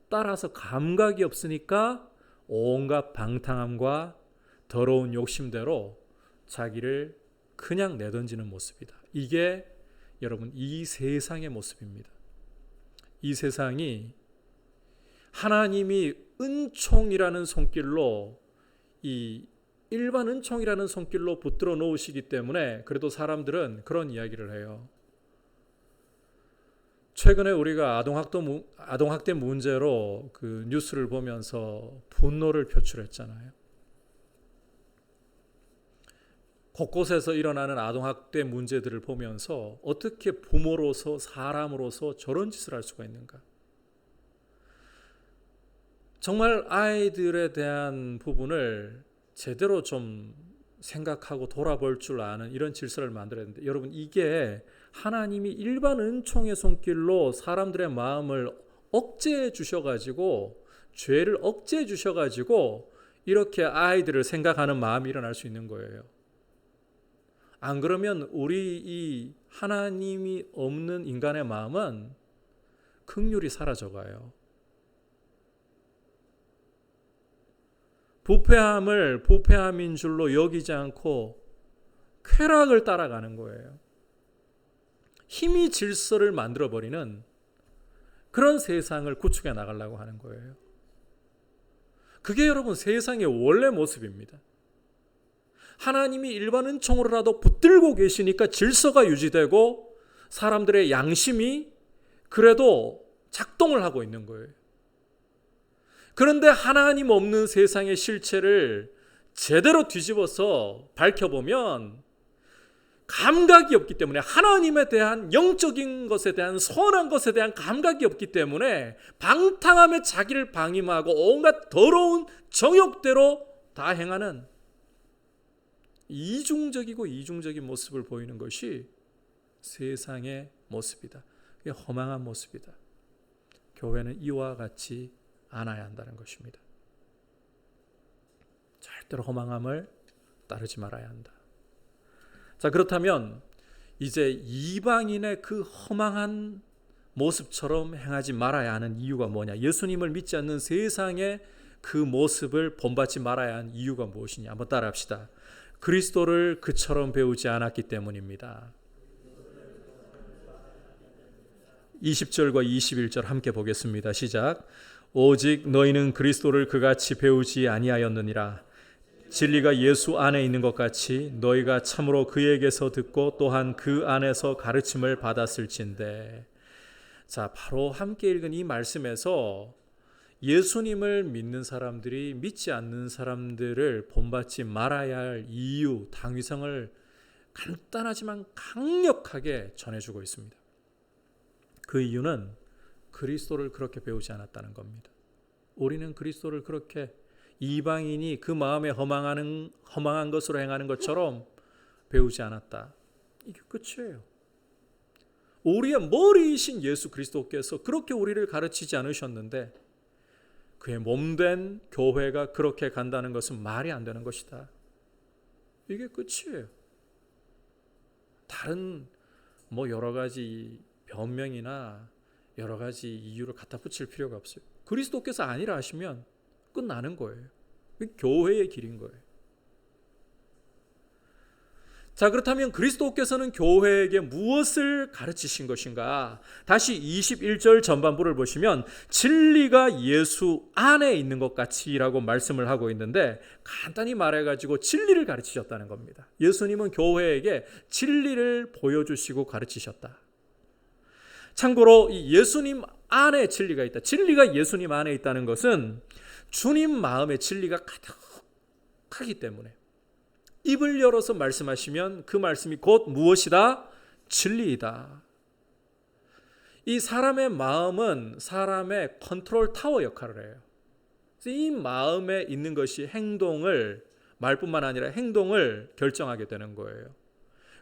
따라서 감각이 없으니까 온갖 방탕함과 더러운 욕심대로 자기를 그냥 내던지는 모습이다. 이게 여러분 이 세상의 모습입니다. 이 세상이 하나님이 은총이라는 손길로, 이 일반 은총이라는 손길로 붙들어 놓으시기 때문에 그래도 사람들은 그런 이야기를 해요. 최근에 우리가 아동학대 문제로 그 뉴스를 보면서 분노를 표출했잖아요. 곳곳에서 일어나는 아동학대 문제들을 보면서 어떻게 부모로서, 사람으로서 저런 짓을 할 수가 있는가. 정말 아이들에 대한 부분을 제대로 좀 생각하고 돌아볼 줄 아는 이런 질서를 만들어야 되는데, 여러분 이게 하나님이 일반 은총의 손길로 사람들의 마음을 억제해 주셔가지고, 죄를 억제해 주셔가지고 이렇게 아이들을 생각하는 마음이 일어날 수 있는 거예요. 안 그러면 우리 이 하나님이 없는 인간의 마음은 긍휼이 사라져가요. 부패함을 부패함인 줄로 여기지 않고 쾌락을 따라가는 거예요. 힘이 질서를 만들어버리는 그런 세상을 구축해 나가려고 하는 거예요. 그게 여러분 세상의 원래 모습입니다. 하나님이 일반 은총으로라도 붙들고 계시니까 질서가 유지되고 사람들의 양심이 그래도 작동을 하고 있는 거예요. 그런데 하나님 없는 세상의 실체를 제대로 뒤집어서 밝혀보면 감각이 없기 때문에, 하나님에 대한 영적인 것에 대한, 선한 것에 대한 감각이 없기 때문에 방탕함에 자기를 방임하고 온갖 더러운 정욕대로 다 행하는 이중적인 모습을 보이는 것이 세상의 모습이다. 그게 허망한 모습이다. 교회는 이와 같이 않아야 한다는 것입니다. 절대로 허망함을 따르지 말아야 한다. 자, 그렇다면 이제 이방인의 그 허망한 모습처럼 행하지 말아야 하는 이유가 뭐냐? 예수님을 믿지 않는 세상의 그 모습을 본받지 말아야 하는 이유가 무엇이냐? 한번 따라합시다. 그리스도를 그처럼 배우지 않았기 때문입니다. 20절과 21절 함께 보겠습니다. 시작. 오직 너희는 그리스도를 그같이 배우지 아니하였느니라. 진리가 예수 안에 있는 것 같이 너희가 참으로 그에게서 듣고 또한 그 안에서 가르침을 받았을진데. 자, 바로 함께 읽은 이 말씀에서 예수님을 믿는 사람들이 믿지 않는 사람들을 본받지 말아야 할 이유, 당위성을 간단하지만 강력하게 전해주고 있습니다. 그 이유는 그리스도를 그렇게 배우지 않았다는 겁니다. 우리는 그리스도를 그렇게 이방인이 그 마음에 허망한 것으로 행하는 것처럼 배우지 않았다. 이게 끝이에요. 우리의 머리이신 예수 그리스도께서 그렇게 우리를 가르치지 않으셨는데 그의 몸된 교회가 그렇게 간다는 것은 말이 안 되는 것이다. 이게 끝이에요. 다른 여러 가지 변명이나 여러 가지 이유를 갖다 붙일 필요가 없어요. 그리스도께서 아니라 하시면 끝나는 거예요. 교회의 길인 거예요. 자, 그렇다면 그리스도께서는 교회에게 무엇을 가르치신 것인가? 다시 21절 전반부를 보시면 진리가 예수 안에 있는 것 같이라고 말씀을 하고 있는데, 간단히 말해가지고 진리를 가르치셨다는 겁니다. 예수님은 교회에게 진리를 보여주시고 가르치셨다. 참고로 이 예수님 안에 진리가 있다, 진리가 예수님 안에 있다는 것은 주님 마음에 진리가 가득하기 때문에 입을 열어서 말씀하시면 그 말씀이 곧 무엇이다? 진리이다. 이 사람의 마음은 사람의 컨트롤 타워 역할을 해요. 이 마음에 있는 것이 행동을, 말뿐만 아니라 행동을 결정하게 되는 거예요.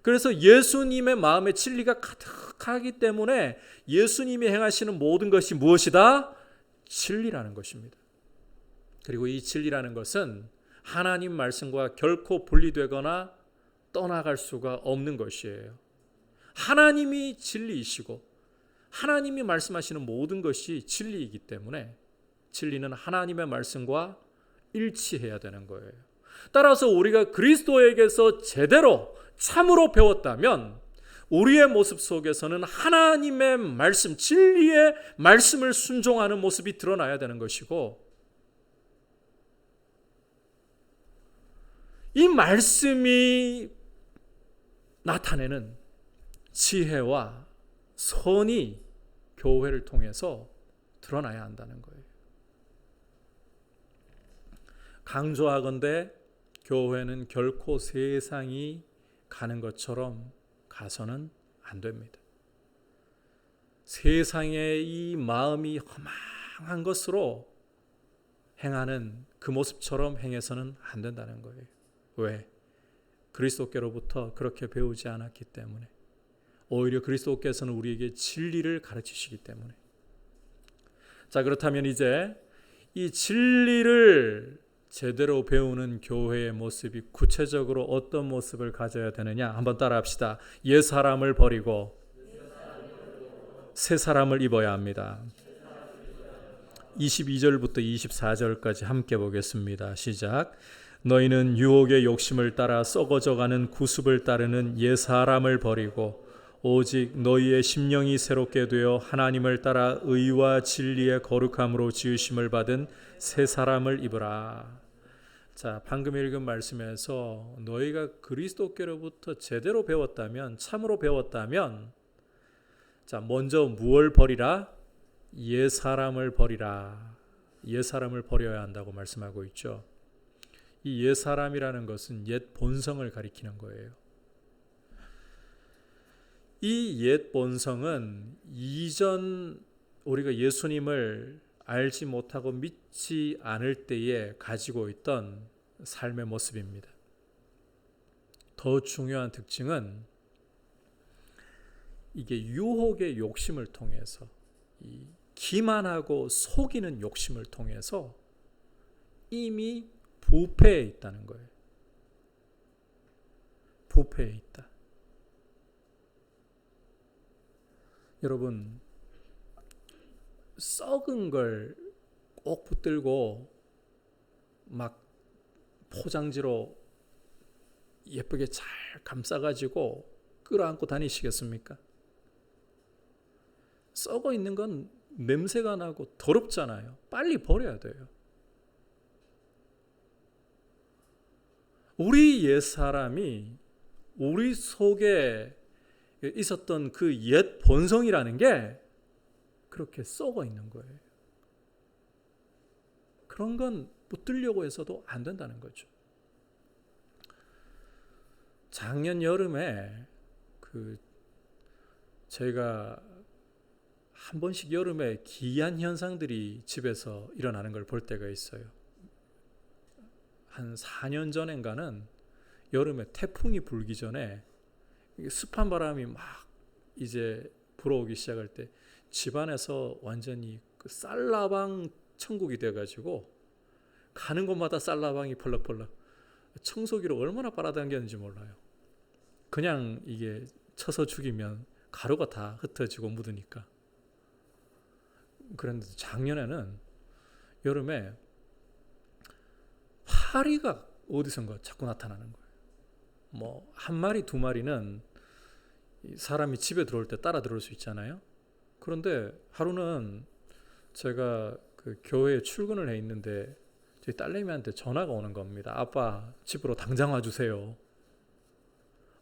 그래서 예수님의 마음에 진리가 가득하기 때문에 예수님이 행하시는 모든 것이 무엇이다? 진리라는 것입니다. 그리고 이 진리라는 것은 하나님 말씀과 결코 분리되거나 떠나갈 수가 없는 것이에요. 하나님이 진리이시고 하나님이 말씀하시는 모든 것이 진리이기 때문에 진리는 하나님의 말씀과 일치해야 되는 거예요. 따라서 우리가 그리스도에게서 제대로 참으로 배웠다면 우리의 모습 속에서는 하나님의 말씀, 진리의 말씀을 순종하는 모습이 드러나야 되는 것이고, 이 말씀이 나타내는 지혜와 선이 교회를 통해서 드러나야 한다는 거예요. 강조하건대 교회는 결코 세상이 가는 것처럼 가서는 안 됩니다. 세상의 이 마음이 허망한 것으로 행하는 그 모습처럼 행해서는 안 된다는 거예요. 왜? 그리스도께로부터 그렇게 배우지 않았기 때문에. 오히려 그리스도께서는 우리에게 진리를 가르치시기 때문에. 자, 그렇다면 이제 이 진리를 제대로 배우는 교회의 모습이 구체적으로 어떤 모습을 가져야 되느냐? 한번 따라합시다. 옛 사람을 버리고 새 사람을 입어야 합니다. 22절부터 24절까지 함께 보겠습니다. 시작. 너희는 유혹의 욕심을 따라 썩어져가는 구습을 따르는 옛 사람을 버리고 오직 너희의 심령이 새롭게 되어 하나님을 따라 의와 진리의 거룩함으로 지으심을 받은 새 사람을 입으라. 자, 방금 읽은 말씀에서 너희가 그리스도께로부터 제대로 배웠다면, 참으로 배웠다면, 자, 먼저 무엇을 버리라? 옛 사람을 버리라. 옛 사람을 버려야 한다고 말씀하고 있죠. 이 옛 사람이라는 것은 옛 본성을 가리키는 거예요. 이 옛 본성은 이전 우리가 예수님을 알지 못하고 믿지 않을 때에 가지고 있던 삶의 모습입니다. 더 중요한 특징은 이게 유혹의 욕심을 통해서, 이 기만하고 속이는 욕심을 통해서 이미 부패해 있다는 거예요. 부패해 있다. 여러분, 썩은 걸 꼭 붙들고 막 포장지로 예쁘게 잘 감싸가지고 끌어안고 다니시겠습니까? 썩어 있는 건 냄새가 나고 더럽잖아요. 빨리 버려야 돼요. 우리 옛사람이 우리 속에 있었던 그 옛 본성이라는 게 그렇게 썩어 있는 거예요. 그런 건 붙들려고 해서도 안 된다는 거죠. 작년 여름에 제가 한 번씩 여름에 기이한 현상들이 집에서 일어나는 걸 볼 때가 있어요. 한 4년 전인가는 여름에 태풍이 불기 전에 습한 바람이 막 이제 불어오기 시작할 때 집안에서 완전히 그 쌀라방 천국이 돼가지고 가는 곳마다 쌀라방이 펄럭펄럭, 청소기로 얼마나 빨아당겼는지 몰라요. 그냥 이게 쳐서 죽이면 가루가 다 흩어지고 묻으니까. 그런데 작년에는 여름에 파리가 어디선가 자꾸 나타나는 거예요. 뭐 한 마리 두 마리는 사람이 집에 들어올 때 따라 들어올 수 있잖아요. 그런데 하루는 제가 그 교회에 출근을 해 있는데 저희 딸내미한테 전화가 오는 겁니다. 아빠 집으로 당장 와주세요.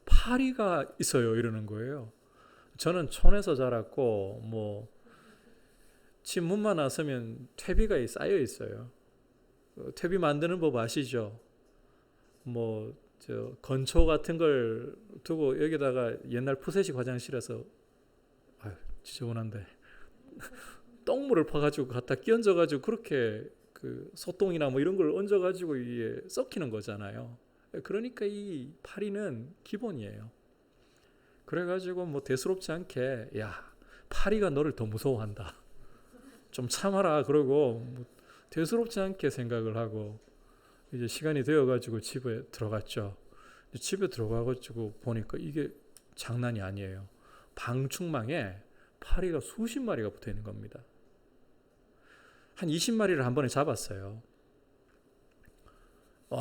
파리가 있어요 이러는 거예요. 저는 촌에서 자랐고 뭐 집 문만 나서면 퇴비가 쌓여 있어요. 퇴비 만드는 법 아시죠? 뭐 저 건초 같은 걸 두고 여기다가 옛날 푸세식 화장실에서 지저분한데 똥물을 퍼가지고 갖다 끼얹어가지고 그렇게 그 소똥이나 뭐 이런 걸 얹어가지고 이게 썩히는 거잖아요. 그러니까 이 파리는 기본이에요. 그래가지고 뭐 대수롭지 않게 야 파리가 너를 더 무서워한다. 좀 참아라 그러고 뭐 대수롭지 않게 생각을 하고 이제 시간이 되어가지고 집에 들어갔죠. 집에 들어가가지고 보니까 이게 장난이 아니에요. 방충망에 파리가 수십 마리가 붙어 있는 겁니다. 한 20마리를 한 번에 잡았어요.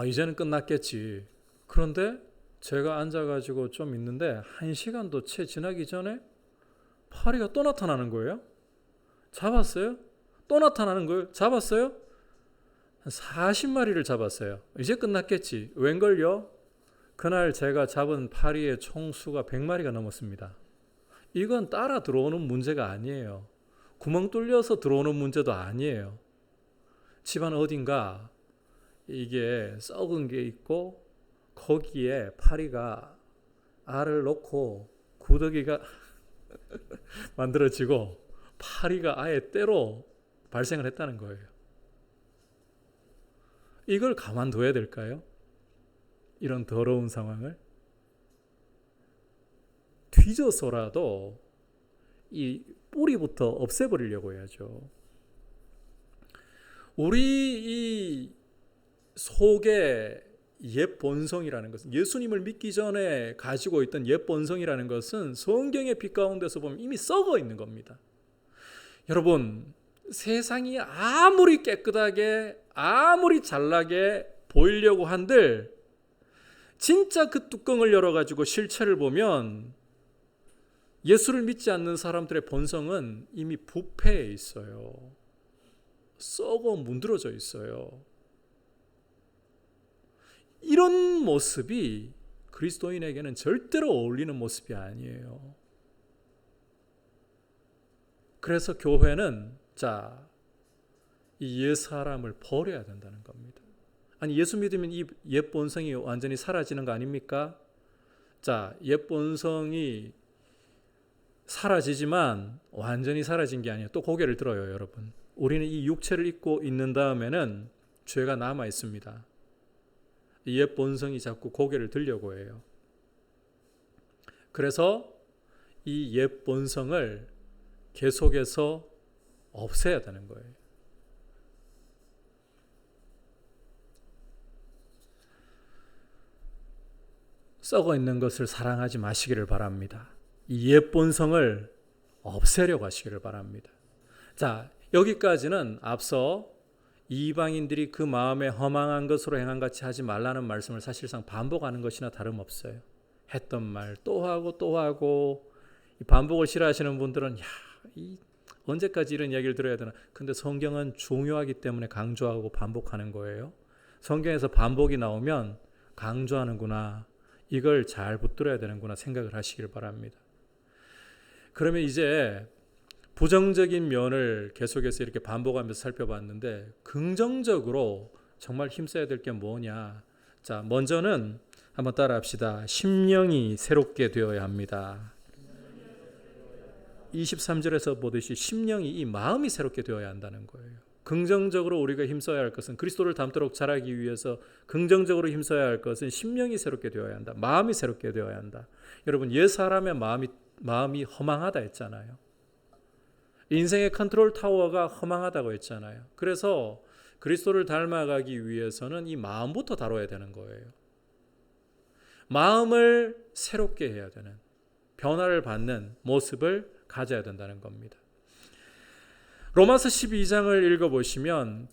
이제는 끝났겠지. 그런데 제가 앉아가지고 좀 있는데 1시간도 채 지나기 전에 파리가 또 나타나는 거예요. 잡았어요? 또 나타나는 거예요. 잡았어요? 한 40마리를 잡았어요. 이제 끝났겠지. 웬걸요? 그날 제가 잡은 파리의 총수가 100마리가 넘었습니다. 이건 따라 들어오는 문제가 아니에요. 구멍 뚫려서 들어오는 문제도 아니에요. 집안 어딘가 이게 썩은 게 있고 거기에 파리가 알을 놓고 구더기가 만들어지고 파리가 아예 때로 발생을 했다는 거예요. 이걸 가만둬야 될까요? 이런 더러운 상황을 뒤져서라도 이 뿌리부터 없애버리려고 해야죠. 우리 이 속에 옛 본성이라는 것은 예수님을 믿기 전에 가지고 있던 옛 본성이라는 것은 성경의 빛 가운데서 보면 이미 썩어 있는 겁니다. 여러분, 세상이 아무리 깨끗하게 아무리 잘나게 보이려고 한들 진짜 그 뚜껑을 열어가지고 실체를 보면 예수를 믿지 않는 사람들의 본성은 이미 부패해 있어요. 썩어 문드러져 있어요. 이런 모습이 그리스도인에게는 절대로 어울리는 모습이 아니에요. 그래서 교회는 이 옛사람을 버려야 된다는 겁니다. 아니 예수 믿으면 이 옛 본성이 완전히 사라지는 거 아닙니까? 옛 본성이 사라지지만 완전히 사라진 게 아니에요. 또 고개를 들어요, 여러분. 우리는 이 육체를 입고 있는 다음에는 죄가 남아 있습니다. 이 옛 본성이 자꾸 고개를 들려고 해요. 그래서 이 옛 본성을 계속해서 없애야 되는 거예요. 썩어 있는 것을 사랑하지 마시기를 바랍니다. 이 옛 본성을 없애려고 하시기를 바랍니다. 여기까지는 앞서 이방인들이 그 마음에 허망한 것으로 행한 같이 하지 말라는 말씀을 사실상 반복하는 것이나 다름없어요. 했던 말 또 하고 또 하고, 반복을 싫어하시는 분들은 언제까지 이런 이야기를 들어야 되나? 근데 성경은 중요하기 때문에 강조하고 반복하는 거예요. 성경에서 반복이 나오면 강조하는구나, 이걸 잘 붙들어야 되는구나 생각을 하시길 바랍니다. 그러면 이제 부정적인 면을 계속해서 이렇게 반복하면서 살펴봤는데 긍정적으로 정말 힘써야 될 게 뭐냐? 먼저는 한번 따라합시다. 심령이 새롭게 되어야 합니다. 23절에서 보듯이 심령이, 이 마음이 새롭게 되어야 한다는 거예요. 긍정적으로 우리가 힘써야 할 것은, 그리스도를 닮도록 자라기 위해서 긍정적으로 힘써야 할 것은 심령이 새롭게 되어야 한다. 마음이 새롭게 되어야 한다. 여러분, 옛 사람의 마음이 허망하다 했잖아요. 인생의 컨트롤 타워가 허망하다고 했잖아요. 그래서 그리스도를 닮아가기 위해서는 이 마음부터 다뤄야 되는 거예요. 마음을 새롭게 해야 되는, 변화를 받는 모습을 가져야 된다는 겁니다. 로마서 12장을 읽어보시면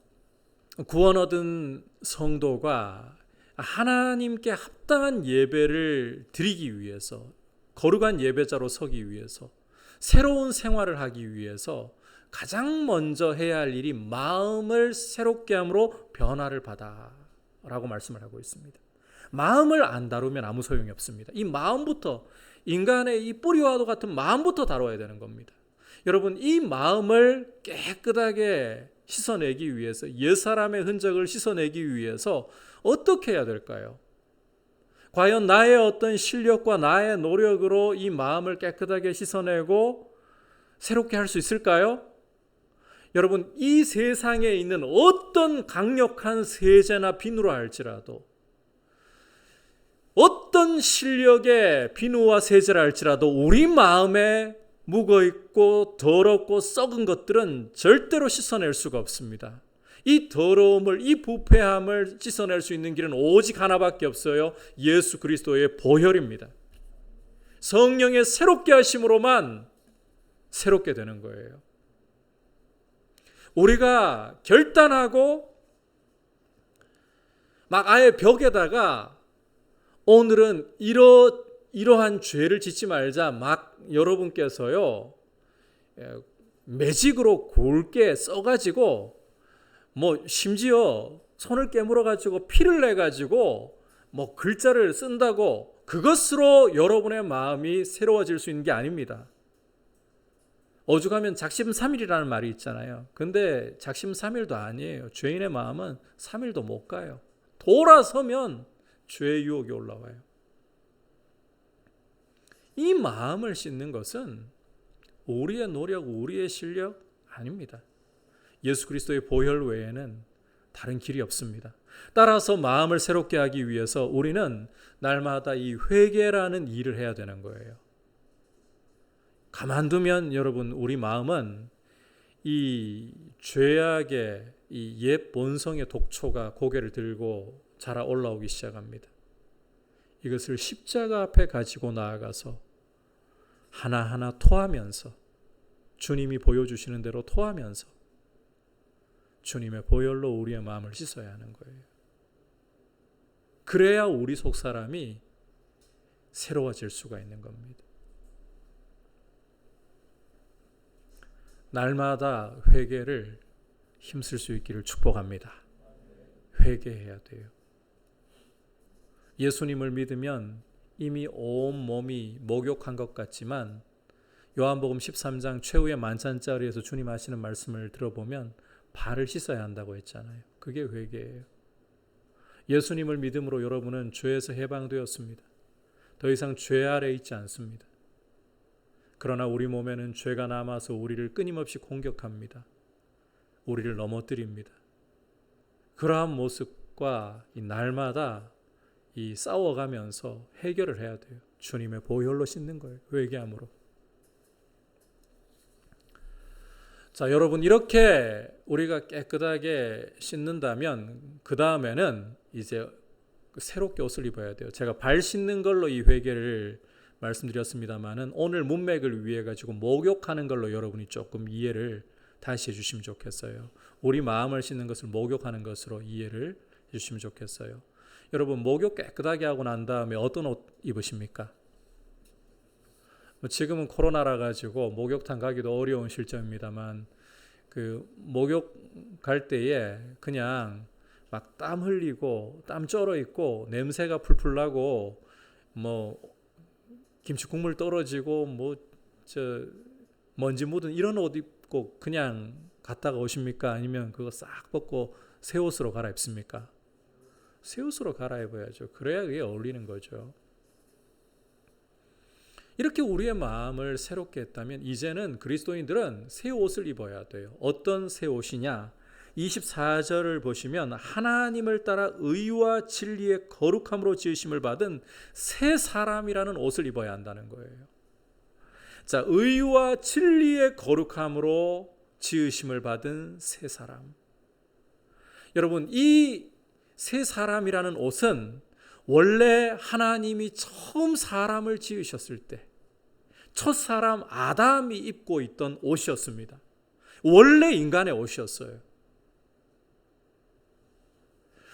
구원 얻은 성도가 하나님께 합당한 예배를 드리기 위해서, 거룩한 예배자로 서기 위해서, 새로운 생활을 하기 위해서 가장 먼저 해야 할 일이 마음을 새롭게 함으로 변화를 받아라고 말씀을 하고 있습니다. 마음을 안 다루면 아무 소용이 없습니다. 이 마음부터, 인간의 이 뿌리와도 같은 마음부터 다뤄야 되는 겁니다. 여러분, 이 마음을 깨끗하게 씻어내기 위해서, 옛사람의 흔적을 씻어내기 위해서 어떻게 해야 될까요? 과연 나의 어떤 실력과 나의 노력으로 이 마음을 깨끗하게 씻어내고 새롭게 할 수 있을까요? 여러분, 이 세상에 있는 어떤 강력한 세제나 비누라 할지라도, 어떤 실력의 비누와 세제라 할지라도 우리 마음에 묵어있고 더럽고 썩은 것들은 절대로 씻어낼 수가 없습니다. 이 더러움을, 이 부패함을 씻어낼 수 있는 길은 오직 하나밖에 없어요. 예수 그리스도의 보혈입니다. 성령의 새롭게 하심으로만 새롭게 되는 거예요. 우리가 결단하고 막 아예 벽에다가 오늘은 이러한 죄를 짓지 말자, 막 여러분께서요 매직으로 굵게 써가지고 뭐 심지어 손을 깨물어 가지고 피를 내 가지고 뭐 글자를 쓴다고 그것으로 여러분의 마음이 새로워질 수 있는 게 아닙니다. 오죽하면 작심삼일이라는 말이 있잖아요. 근데 작심삼일도 아니에요. 죄인의 마음은 3일도 못 가요. 돌아서면 죄의 유혹이 올라와요. 이 마음을 씻는 것은 우리의 노력, 우리의 실력 아닙니다. 예수 그리스도의 보혈 외에는 다른 길이 없습니다. 따라서 마음을 새롭게 하기 위해서 우리는 날마다 이 회개라는 일을 해야 되는 거예요. 가만두면 여러분, 우리 마음은 이 죄악의 이 옛 본성의 독초가 고개를 들고 자라 올라오기 시작합니다. 이것을 십자가 앞에 가지고 나아가서 하나하나 토하면서, 주님이 보여주시는 대로 토하면서 주님의 보혈로 우리의 마음을 씻어야 하는 거예요. 그래야 우리 속사람이 새로워질 수가 있는 겁니다. 날마다 회개를 힘쓸 수 있기를 축복합니다. 회개해야 돼요. 예수님을 믿으면 이미 온 몸이 목욕한 것 같지만 요한복음 13장 최후의 만찬자리에서 주님 하시는 말씀을 들어보면 발을 씻어야 한다고 했잖아요. 그게 회개예요. 예수님을 믿음으로 여러분은 죄에서 해방되었습니다. 더 이상 죄 아래 있지 않습니다. 그러나 우리 몸에는 죄가 남아서 우리를 끊임없이 공격합니다. 우리를 넘어뜨립니다. 그러한 모습과 이 날마다 이 싸워가면서 해결을 해야 돼요. 주님의 보혈로 씻는 거예요. 회개함으로. 자, 여러분, 이렇게 우리가 깨끗하게 씻는다면 그 다음에는 이제 새롭게 옷을 입어야 돼요. 제가 발 씻는 걸로 이 회개를 말씀드렸습니다만은 오늘 문맥을 위해 가지고 목욕하는 걸로 여러분이 조금 이해를 다시 해주시면 좋겠어요. 우리 마음을 씻는 것을 목욕하는 것으로 이해를 해주시면 좋겠어요. 여러분, 목욕 깨끗하게 하고 난 다음에 어떤 옷 입으십니까? 지금은 코로나라 가지고 목욕탕 가기도 어려운 실정입니다만 그 목욕 갈 때에 그냥 막 땀 흘리고 땀 쩔어 있고 냄새가 풀풀 나고 뭐 김치 국물 떨어지고 뭐 먼지 묻은 이런 옷 입고 그냥 갔다가 오십니까? 아니면 그거 싹 벗고 새 옷으로 갈아입습니까? 새 옷으로 갈아입어야죠. 그래야 그게 어울리는 거죠. 이렇게 우리의 마음을 새롭게 했다면 이제는 그리스도인들은 새 옷을 입어야 돼요. 어떤 새 옷이냐? 24절을 보시면 하나님을 따라 의와 진리의 거룩함으로 지으심을 받은 새 사람이라는 옷을 입어야 한다는 거예요. 자, 의와 진리의 거룩함으로 지으심을 받은 새 사람. 여러분, 이 새 사람이라는 옷은 원래 하나님이 처음 사람을 지으셨을 때 첫 사람 아담이 입고 있던 옷이었습니다. 원래 인간의 옷이었어요.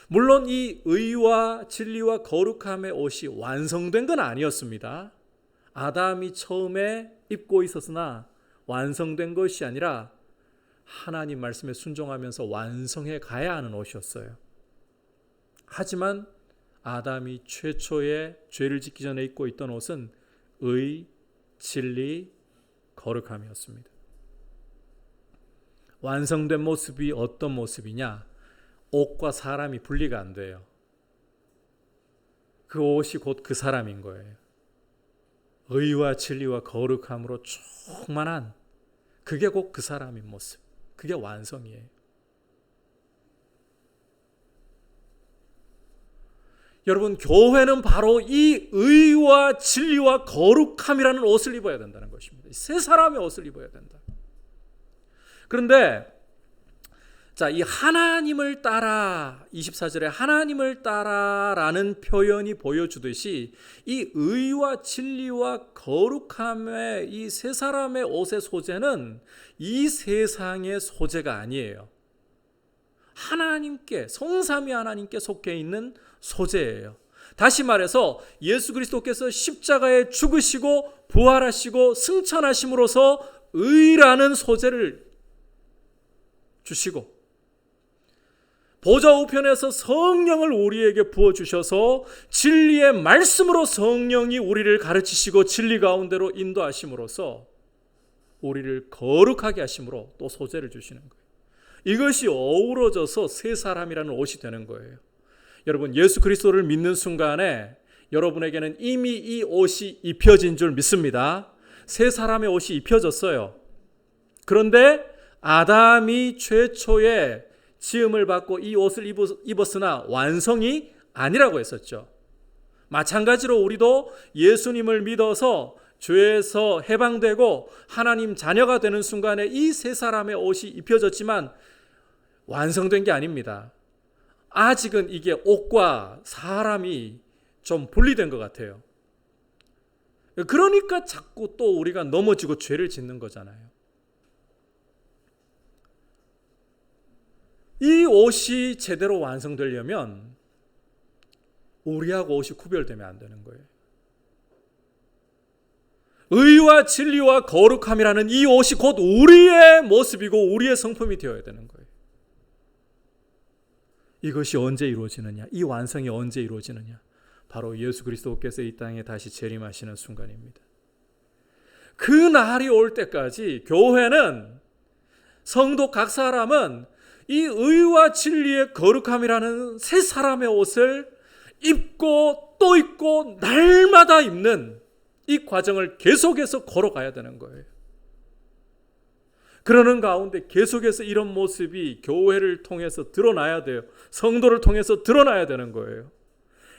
물론 이 의와 진리와 거룩함의 옷이 완성된 건 아니었습니다. 아담이 처음에 입고 있었으나 완성된 것이 아니라 하나님 말씀에 순종하면서 완성해 가야 하는 옷이었어요. 하지만 아담이 최초에 죄를 짓기 전에 입고 있던 옷은 의, 진리, 거룩함이었습니다. 완성된 모습이 어떤 모습이냐? 옷과 사람이 분리가 안 돼요. 그 옷이 곧 그 사람인 거예요. 의와 진리와 거룩함으로 충만한 그게 곧 그 사람인 모습. 그게 완성이에요. 여러분, 교회는 바로 이 의와 진리와 거룩함이라는 옷을 입어야 된다는 것입니다. 새 사람의 옷을 입어야 된다. 그런데 자, 이 하나님을 따라 24절에 하나님을 따라라는 표현이 보여주듯이 이 의와 진리와 거룩함의 이 세 사람의 옷의 소재는 이 세상의 소재가 아니에요. 하나님께, 성삼위 하나님께 속해 있는 소재예요. 다시 말해서 예수 그리스도께서 십자가에 죽으시고 부활하시고 승천하심으로써 의라는 소재를 주시고 보좌 우편에서 성령을 우리에게 부어주셔서 진리의 말씀으로 성령이 우리를 가르치시고 진리 가운데로 인도하심으로써 우리를 거룩하게 하심으로 또 소재를 주시는 거예요. 이것이 어우러져서 새 사람이라는 옷이 되는 거예요. 여러분, 예수 그리스도를 믿는 순간에 여러분에게는 이미 이 옷이 입혀진 줄 믿습니다. 새 사람의 옷이 입혀졌어요. 그런데 아담이 최초에 지음을 받고 이 옷을 입었으나 완성이 아니라고 했었죠. 마찬가지로 우리도 예수님을 믿어서 죄에서 해방되고 하나님 자녀가 되는 순간에 이 세 사람의 옷이 입혀졌지만 완성된 게 아닙니다. 아직은 이게 옷과 사람이 좀 분리된 것 같아요. 그러니까 자꾸 또 우리가 넘어지고 죄를 짓는 거잖아요. 이 옷이 제대로 완성되려면 우리하고 옷이 구별되면 안 되는 거예요. 의와 진리와 거룩함이라는 이 옷이 곧 우리의 모습이고 우리의 성품이 되어야 되는 거예요. 이것이 언제 이루어지느냐? 이 완성이 언제 이루어지느냐? 바로 예수 그리스도께서 이 땅에 다시 재림하시는 순간입니다. 그 날이 올 때까지 교회는, 성도 각 사람은 이 의와 진리의 거룩함이라는 새 사람의 옷을 입고 또 입고 날마다 입는 이 과정을 계속해서 걸어가야 되는 거예요. 그러는 가운데 계속해서 이런 모습이 교회를 통해서 드러나야 돼요. 성도를 통해서 드러나야 되는 거예요.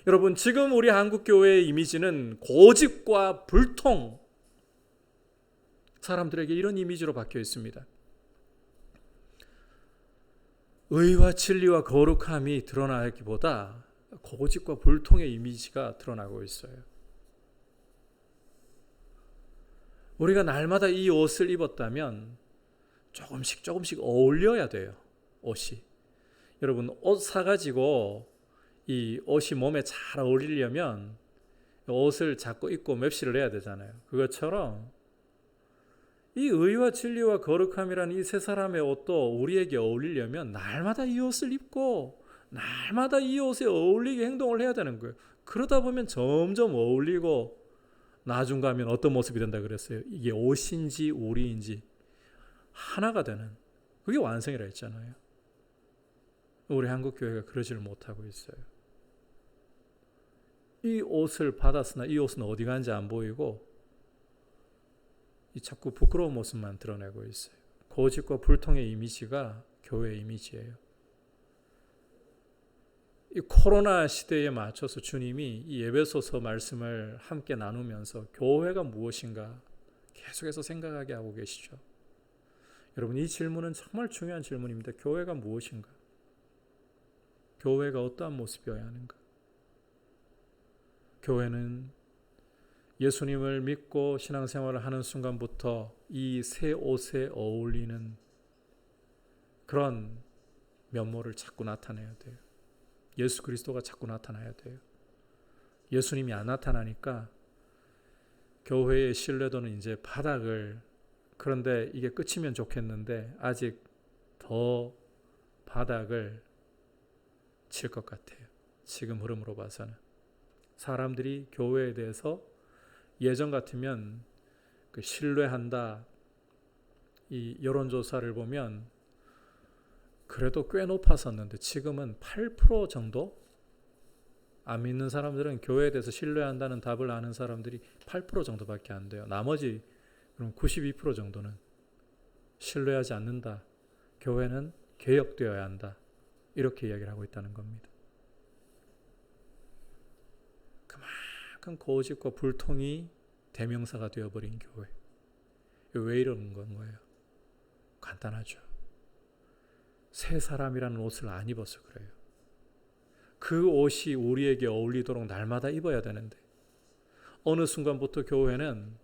여러분, 지금 우리 한국교회의 이미지는 고집과 불통, 사람들에게 이런 이미지로 박혀 있습니다. 의와 진리와 거룩함이 드러나기보다 고집과 불통의 이미지가 드러나고 있어요. 우리가 날마다 이 옷을 입었다면 조금씩 어울려야 돼요. 옷이. 여러분, 옷 사가지고 이 옷이 몸에 잘 어울리려면 옷을 자꾸 입고 맵시를 해야 되잖아요. 그것처럼 이 의와 진리와 거룩함이라는 이 세 사람의 옷도 우리에게 어울리려면 날마다 이 옷을 입고 날마다 이 옷에 어울리게 행동을 해야 되는 거예요. 그러다 보면 점점 어울리고 나중 가면 어떤 모습이 된다 그랬어요. 이게 옷인지 우리인지 하나가 되는, 그게 완성이라 했잖아요. 우리 한국교회가 그러지를 못하고 있어요. 이 옷을 받았으나 이 옷은 어디 간지 안 보이고 이 자꾸 부끄러운 모습만 드러내고 있어요. 고집과 불통의 이미지가 교회의 이미지예요. 이 코로나 시대에 맞춰서 주님이 이 예배소서 말씀을 함께 나누면서 교회가 무엇인가 계속해서 생각하게 하고 계시죠. 여러분, 이 질문은 정말 중요한 질문입니다. 교회가 무엇인가? 교회가 어떠한 모습이어야 하는가? 교회는 예수님을 믿고 신앙생활을 하는 순간부터 이 새 옷에 어울리는 그런 면모를 자꾸 나타내야 돼요. 예수 그리스도가 자꾸 나타나야 돼요. 예수님이 안 나타나니까 교회의 신뢰도는 이제 바닥을, 그런데 이게 끝이면 좋겠는데 아직 더 바닥을 칠 것 같아요. 지금 흐름으로 봐서는. 사람들이 교회에 대해서 예전 같으면 그 신뢰한다, 이 여론조사를 보면 그래도 꽤 높았었는데 지금은 8% 정도? 안 믿는 사람들은 교회에 대해서 신뢰한다는 답을 아는 사람들이 8% 정도밖에 안 돼요. 나머지 그럼 92% 정도는 신뢰하지 않는다. 교회는 개혁되어야 한다. 이렇게 이야기를 하고 있다는 겁니다. 그만큼 고집과 불통이 대명사가 되어버린 교회. 왜 이러는 건 거예요? 간단하죠. 새 사람이라는 옷을 안 입어서 그래요. 그 옷이 우리에게 어울리도록 날마다 입어야 되는데 어느 순간부터 교회는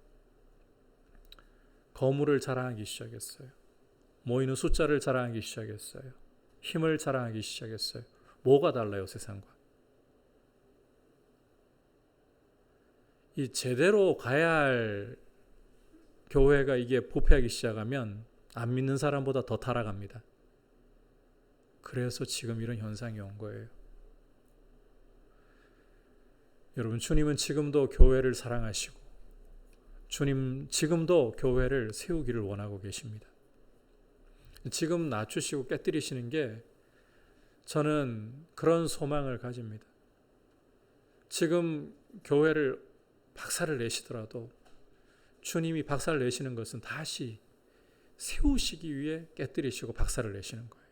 거물을 자랑하기 시작했어요. 모이는 숫자를 자랑하기 시작했어요. 힘을 자랑하기 시작했어요. 뭐가 달라요, 세상과? 이 제대로 가야 할 교회가 이게 부패하기 시작하면 안 믿는 사람보다 더 타락합니다. 그래서 지금 이런 현상이 온 거예요. 여러분, 주님은 지금도 교회를 사랑하시고 주님 지금도 교회를 세우기를 원하고 계십니다. 지금 낮추시고 깨뜨리시는 게 저는 그런 소망을 가집니다. 지금 교회를 박살을 내시더라도 주님이 박살을 내시는 것은 다시 세우시기 위해 깨뜨리시고 박살을 내시는 거예요.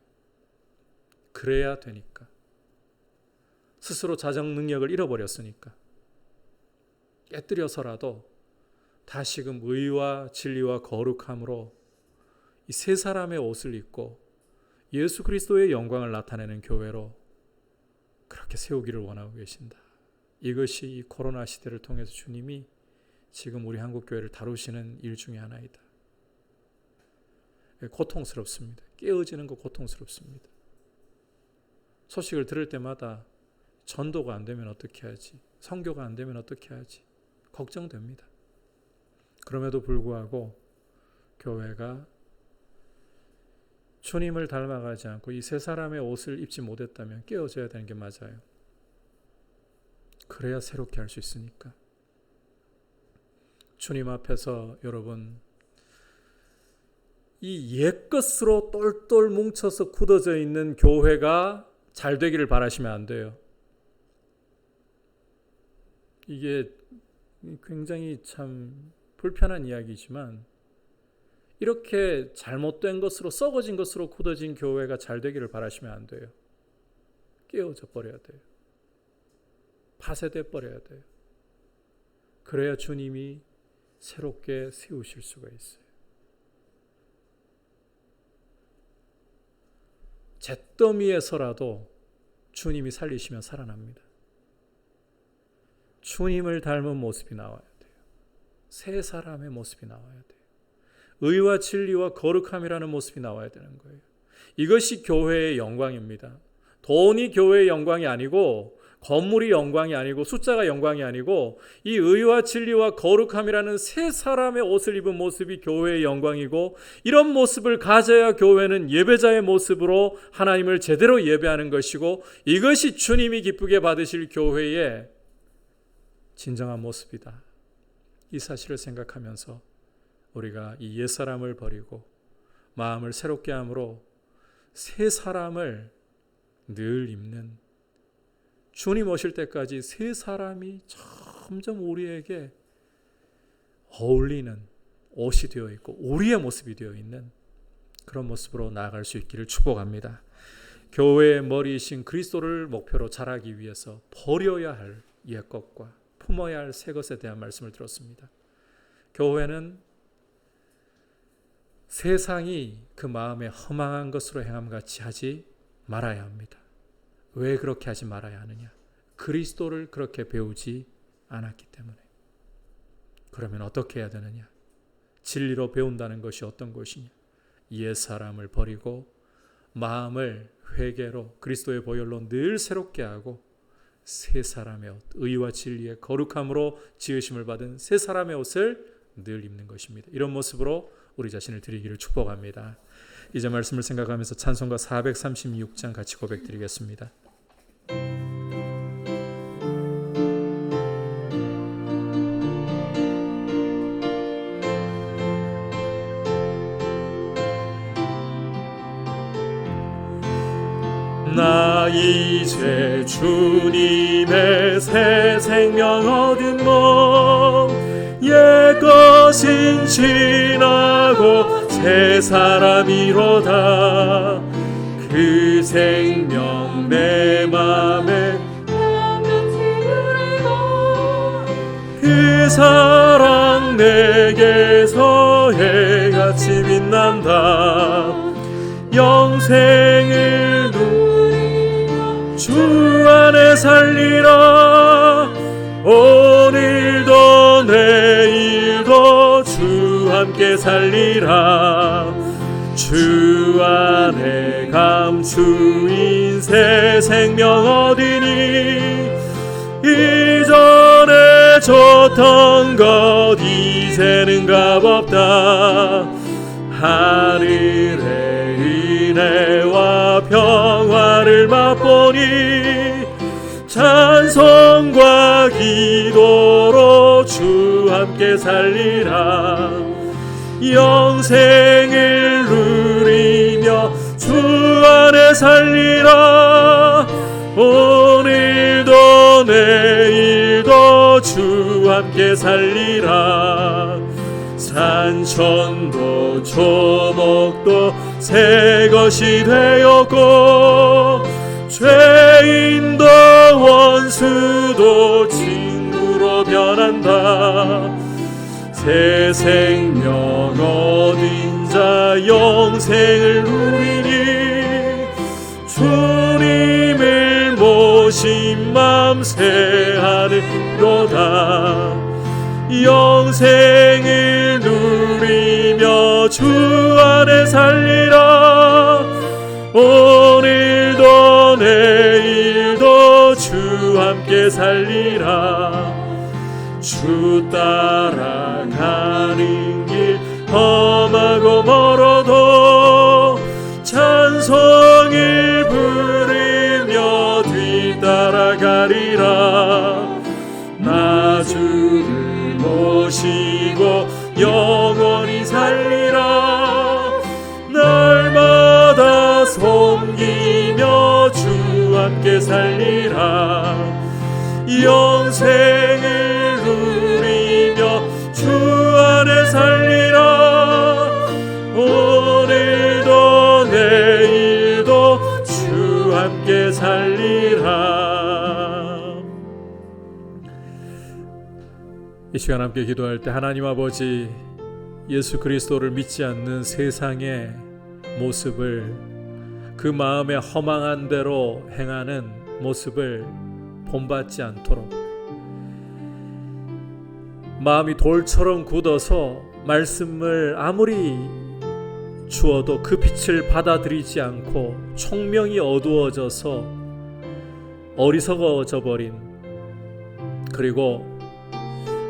그래야 되니까. 스스로 자정 능력을 잃어버렸으니까 깨뜨려서라도 다시금 의와 진리와 거룩함으로 이 세 사람의 옷을 입고 예수 그리스도의 영광을 나타내는 교회로 그렇게 세우기를 원하고 계신다. 이것이 이 코로나 시대를 통해서 주님이 지금 우리 한국교회를 다루시는 일 중에 하나이다. 고통스럽습니다. 깨어지는 거 고통스럽습니다. 소식을 들을 때마다 전도가 안 되면 어떻게 하지? 선교가 안 되면 어떻게 하지? 걱정됩니다. 그럼에도 불구하고 교회가 주님을 닮아가지 않고 이 세 사람의 옷을 입지 못했다면 깨어져야 되는 게 맞아요. 그래야 새롭게 할 수 있으니까. 주님 앞에서 여러분 이 옛것으로 똘똘 뭉쳐서 굳어져 있는 교회가 잘 되기를 바라시면 안 돼요. 이게 굉장히 참 불편한 이야기지만 이렇게 잘못된 것으로 썩어진 것으로 굳어진 교회가 잘 되기를 바라시면 안 돼요. 깨어져 버려야 돼요. 파쇄돼 버려야 돼요. 그래야 주님이 새롭게 세우실 수가 있어요. 잿더미에서라도 주님이 살리시면 살아납니다. 주님을 닮은 모습이 나와야 돼요. 새 사람의 모습이 나와야 돼요. 의와 진리와 거룩함이라는 모습이 나와야 되는 거예요. 이것이 교회의 영광입니다. 돈이 교회의 영광이 아니고 건물이 영광이 아니고 숫자가 영광이 아니고 이 의와 진리와 거룩함이라는 새 사람의 옷을 입은 모습이 교회의 영광이고 이런 모습을 가져야 교회는 예배자의 모습으로 하나님을 제대로 예배하는 것이고 이것이 주님이 기쁘게 받으실 교회의 진정한 모습이다. 이 사실을 생각하면서 우리가 이 옛사람을 버리고 마음을 새롭게 함으로 새 사람을 늘 입는 주님 오실 때까지 새 사람이 점점 우리에게 어울리는 옷이 되어 있고 우리의 모습이 되어 있는 그런 모습으로 나아갈 수 있기를 축복합니다. 교회의 머리이신 그리스도를 목표로 자라기 위해서 버려야 할 옛것과 품어야 할 새 것에 대한 말씀을 들었습니다. 교회는 세상이 그 마음에 허망한 것으로 행함같이 하지 말아야 합니다. 왜 그렇게 하지 말아야 하느냐? 그리스도를 그렇게 배우지 않았기 때문에. 그러면 어떻게 해야 되느냐? 진리로 배운다는 것이 어떤 것이냐? 옛사람을 버리고 마음을 회개로 그리스도의 보혈로 늘 새롭게 하고 새 사람의 옷, 의와 진리의 거룩함으로 지으심을 받은 새 사람의 옷을 늘 입는 것입니다. 이런 모습으로 우리 자신을 드리기를 축복합니다. 이제 말씀을 생각하면서 찬송가 436장 같이 고백드리겠습니다. 나 이제 주님의 새 생명 얻음mo 옛것은 지나고 새 사람이로다. 그 생명 내 맘에 그 사랑 내게서 해같이 빛난다. 영생을 주 안에 살리라. 오늘도 내일도 주 함께 살리라. 주 안에 감추인 새 생명 얻으니 이전에 줬던 것 이제는 값없다. 하늘의 은혜와 평화를 맛보니 찬송과 기도로 주 함께 살리라. 영생을 누리며 주 안에 살리라. 오늘도 내일도 주 함께 살리라. 산천도 조목도 새 것이 되었고 죄인도 원수도 친구로 변한다. 새 생명 얻은 자 영생을 누리니 주님을 모신 맘 새하늘로다. 영생을 누리며 주 안에 살리라. 오늘도 내일도 주 함께 살리라. 주 따라가는 길 험하고 멀어도 찬송을 부르며 뒤따라가리라. 나 주를 모시고 영원히 살리라. 날마다 섬기며 주 함께 살리라. 영생을 누리며 주 안에 살리라. 오늘도 내일도 주 함께 살리라. 이 시간 함께 기도할 때 하나님 아버지, 예수 그리스도를 믿지 않는 세상의 모습을, 그 마음에 허망한 대로 행하는 모습을 본받지 않도록, 마음이 돌처럼 굳어서 말씀을 아무리 주어도 그 빛을 받아들이지 않고 총명이 어두워져서 어리석어져 버린, 그리고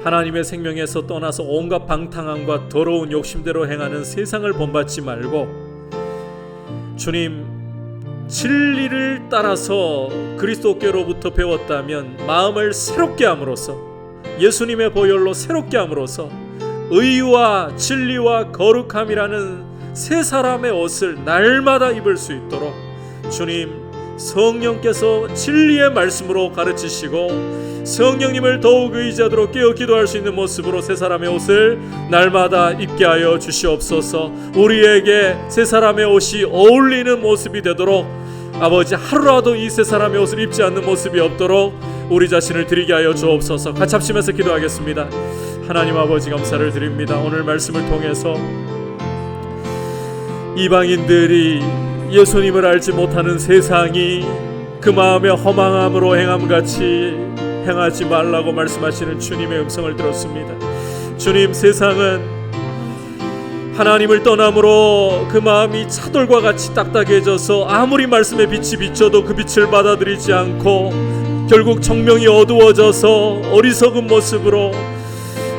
하나님의 생명에서 떠나서 온갖 방탕함과 더러운 욕심대로 행하는 세상을 본받지 말고 주님 진리를 따라서 그리스도께로부터 배웠다면 마음을 새롭게 함으로써, 예수님의 보혈로 새롭게 함으로써 의와 진리와 거룩함이라는 새 사람의 옷을 날마다 입을 수 있도록 주님 성령께서 진리의 말씀으로 가르치시고 성령님을 더욱 의지하도록 깨어 기도할 수 있는 모습으로 새 사람의 옷을 날마다 입게 하여 주시옵소서. 우리에게 새 사람의 옷이 어울리는 모습이 되도록 아버지, 하루라도 이 새 사람의 옷을 입지 않는 모습이 없도록 우리 자신을 드리게 하여 주옵소서. 같이 합심해서 기도하겠습니다. 하나님 아버지, 감사를 드립니다. 오늘 말씀을 통해서 이방인들이 예수님을 알지 못하는 세상이 그 마음의 허망함으로 행함같이 행하지 말라고 말씀하시는 주님의 음성을 들었습니다. 주님, 세상은 하나님을 떠남으로 그 마음이 차돌과 같이 딱딱해져서 아무리 말씀의 빛이 비춰도 그 빛을 받아들이지 않고 결국 정명이 어두워져서 어리석은 모습으로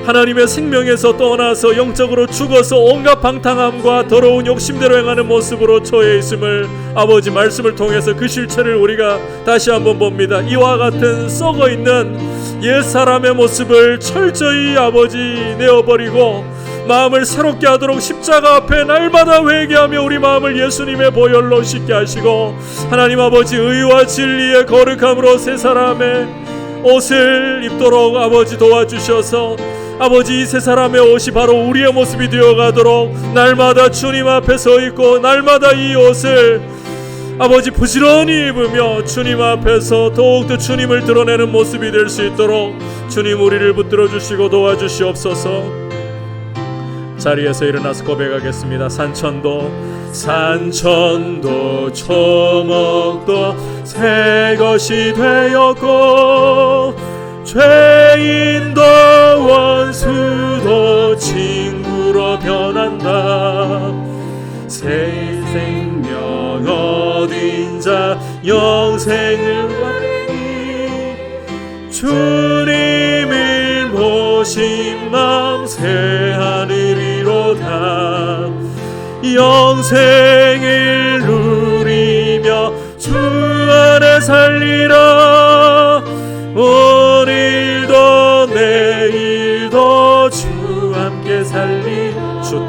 하나님의 생명에서 떠나서 영적으로 죽어서 온갖 방탕함과 더러운 욕심대로 행하는 모습으로 처해 있음을 아버지 말씀을 통해서 그 실체를 우리가 다시 한번 봅니다. 이와 같은 썩어있는 옛사람의 모습을 철저히 아버지 내어버리고 마음을 새롭게 하도록 십자가 앞에 날마다 회개하며 우리 마음을 예수님의 보혈로 씻게 하시고 하나님 아버지 의와 진리의 거룩함으로 새 사람의 옷을 입도록 아버지 도와주셔서 아버지 이 세 사람의 옷이 바로 우리의 모습이 되어가도록 날마다 주님 앞에 서 있고 날마다 이 옷을 아버지 부지런히 입으며 주님 앞에서 더욱더 주님을 드러내는 모습이 될 수 있도록 주님 우리를 붙들어 주시고 도와주시옵소서. 자리에서 일어나서 고백하겠습니다. 산천도 초목도 새 것이 되었고 죄인도 원수도 친구로 변한다. 새 생명 얻은 자 영생을 받으니 주님을 모신 마음 새 하늘이로다. 영생을 누리며 주 안에 살리라. 오늘도 내일도 주 함께 살리라. 주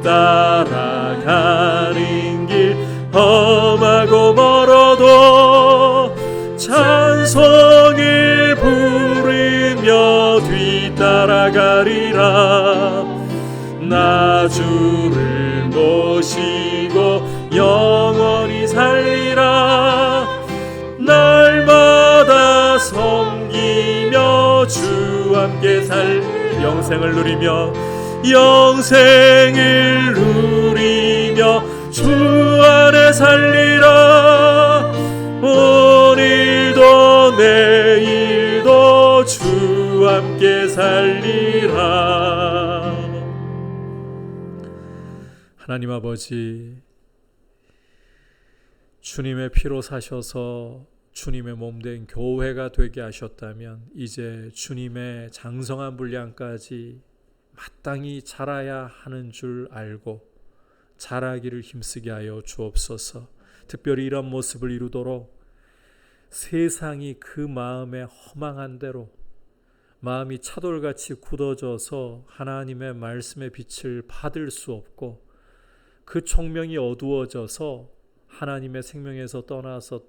따라가는 길 험하고 멀어도 찬송을 부르며 뒤따라가리라. 나 주를 모시고 영원히 살리라. 날마다 섬기며 주 함께 영생을 누리며 주 안에 살리라. 오늘도 내일도 주 함께 살리라. 하나님 아버지, 주님의 피로 사셔서 주님의 몸된 교회가 되게 하셨다면 이제 주님의 장성한 분량까지 마땅히 자라야 하는 줄 알고 자라기를 힘쓰게 하여 주옵소서. 특별히 이런 모습을 이루도록 세상이 그 마음에 허망한 대로 마음이 차돌같이 굳어져서 하나님의 말씀의 빛을 받을 수 없고 그 총명이 어두워져서 하나님의 생명에서 떠나서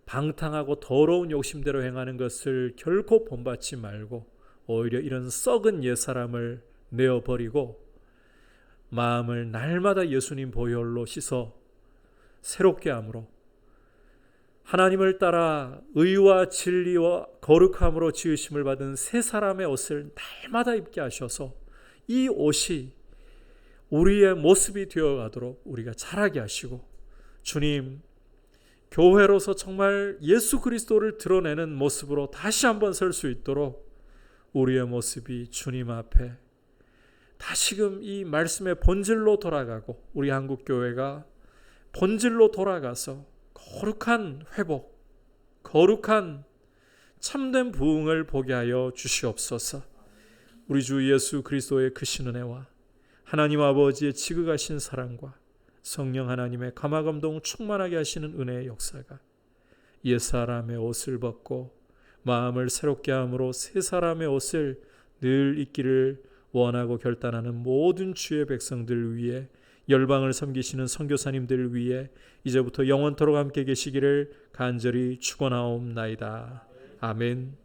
방탕하고 더러운 욕심대로 행하는 것을 결코 본받지 말고 오히려 이런 썩은 옛사람을 내어버리고 마음을 날마다 예수님 보혈로 씻어 새롭게 함으로 하나님을 따라 의와 진리와 거룩함으로 지으심을 받은 새 사람의 옷을 날마다 입게 하셔서 이 옷이 우리의 모습이 되어가도록 우리가 자라게 하시고 주님, 교회로서 정말 예수 그리스도를 드러내는 모습으로 다시 한번 설 수 있도록 우리의 모습이 주님 앞에 다시금 이 말씀의 본질로 돌아가고 우리 한국교회가 본질로 돌아가서 거룩한 회복, 거룩한 참된 부흥을 보게 하여 주시옵소서. 우리 주 예수 그리스도의 크신 은혜와 하나님 아버지의 지극하신 사랑과 성령 하나님의 감화감동 충만하게 하시는 은혜의 역사가 옛사람의 옷을 벗고 마음을 새롭게 함으로 새 사람의 옷을 늘 입기를 원하고 결단하는 모든 주의 백성들 위해 열방을 섬기시는 선교사님들 위해 이제부터 영원토록 함께 계시기를 간절히 축원하옵나이다. 아멘.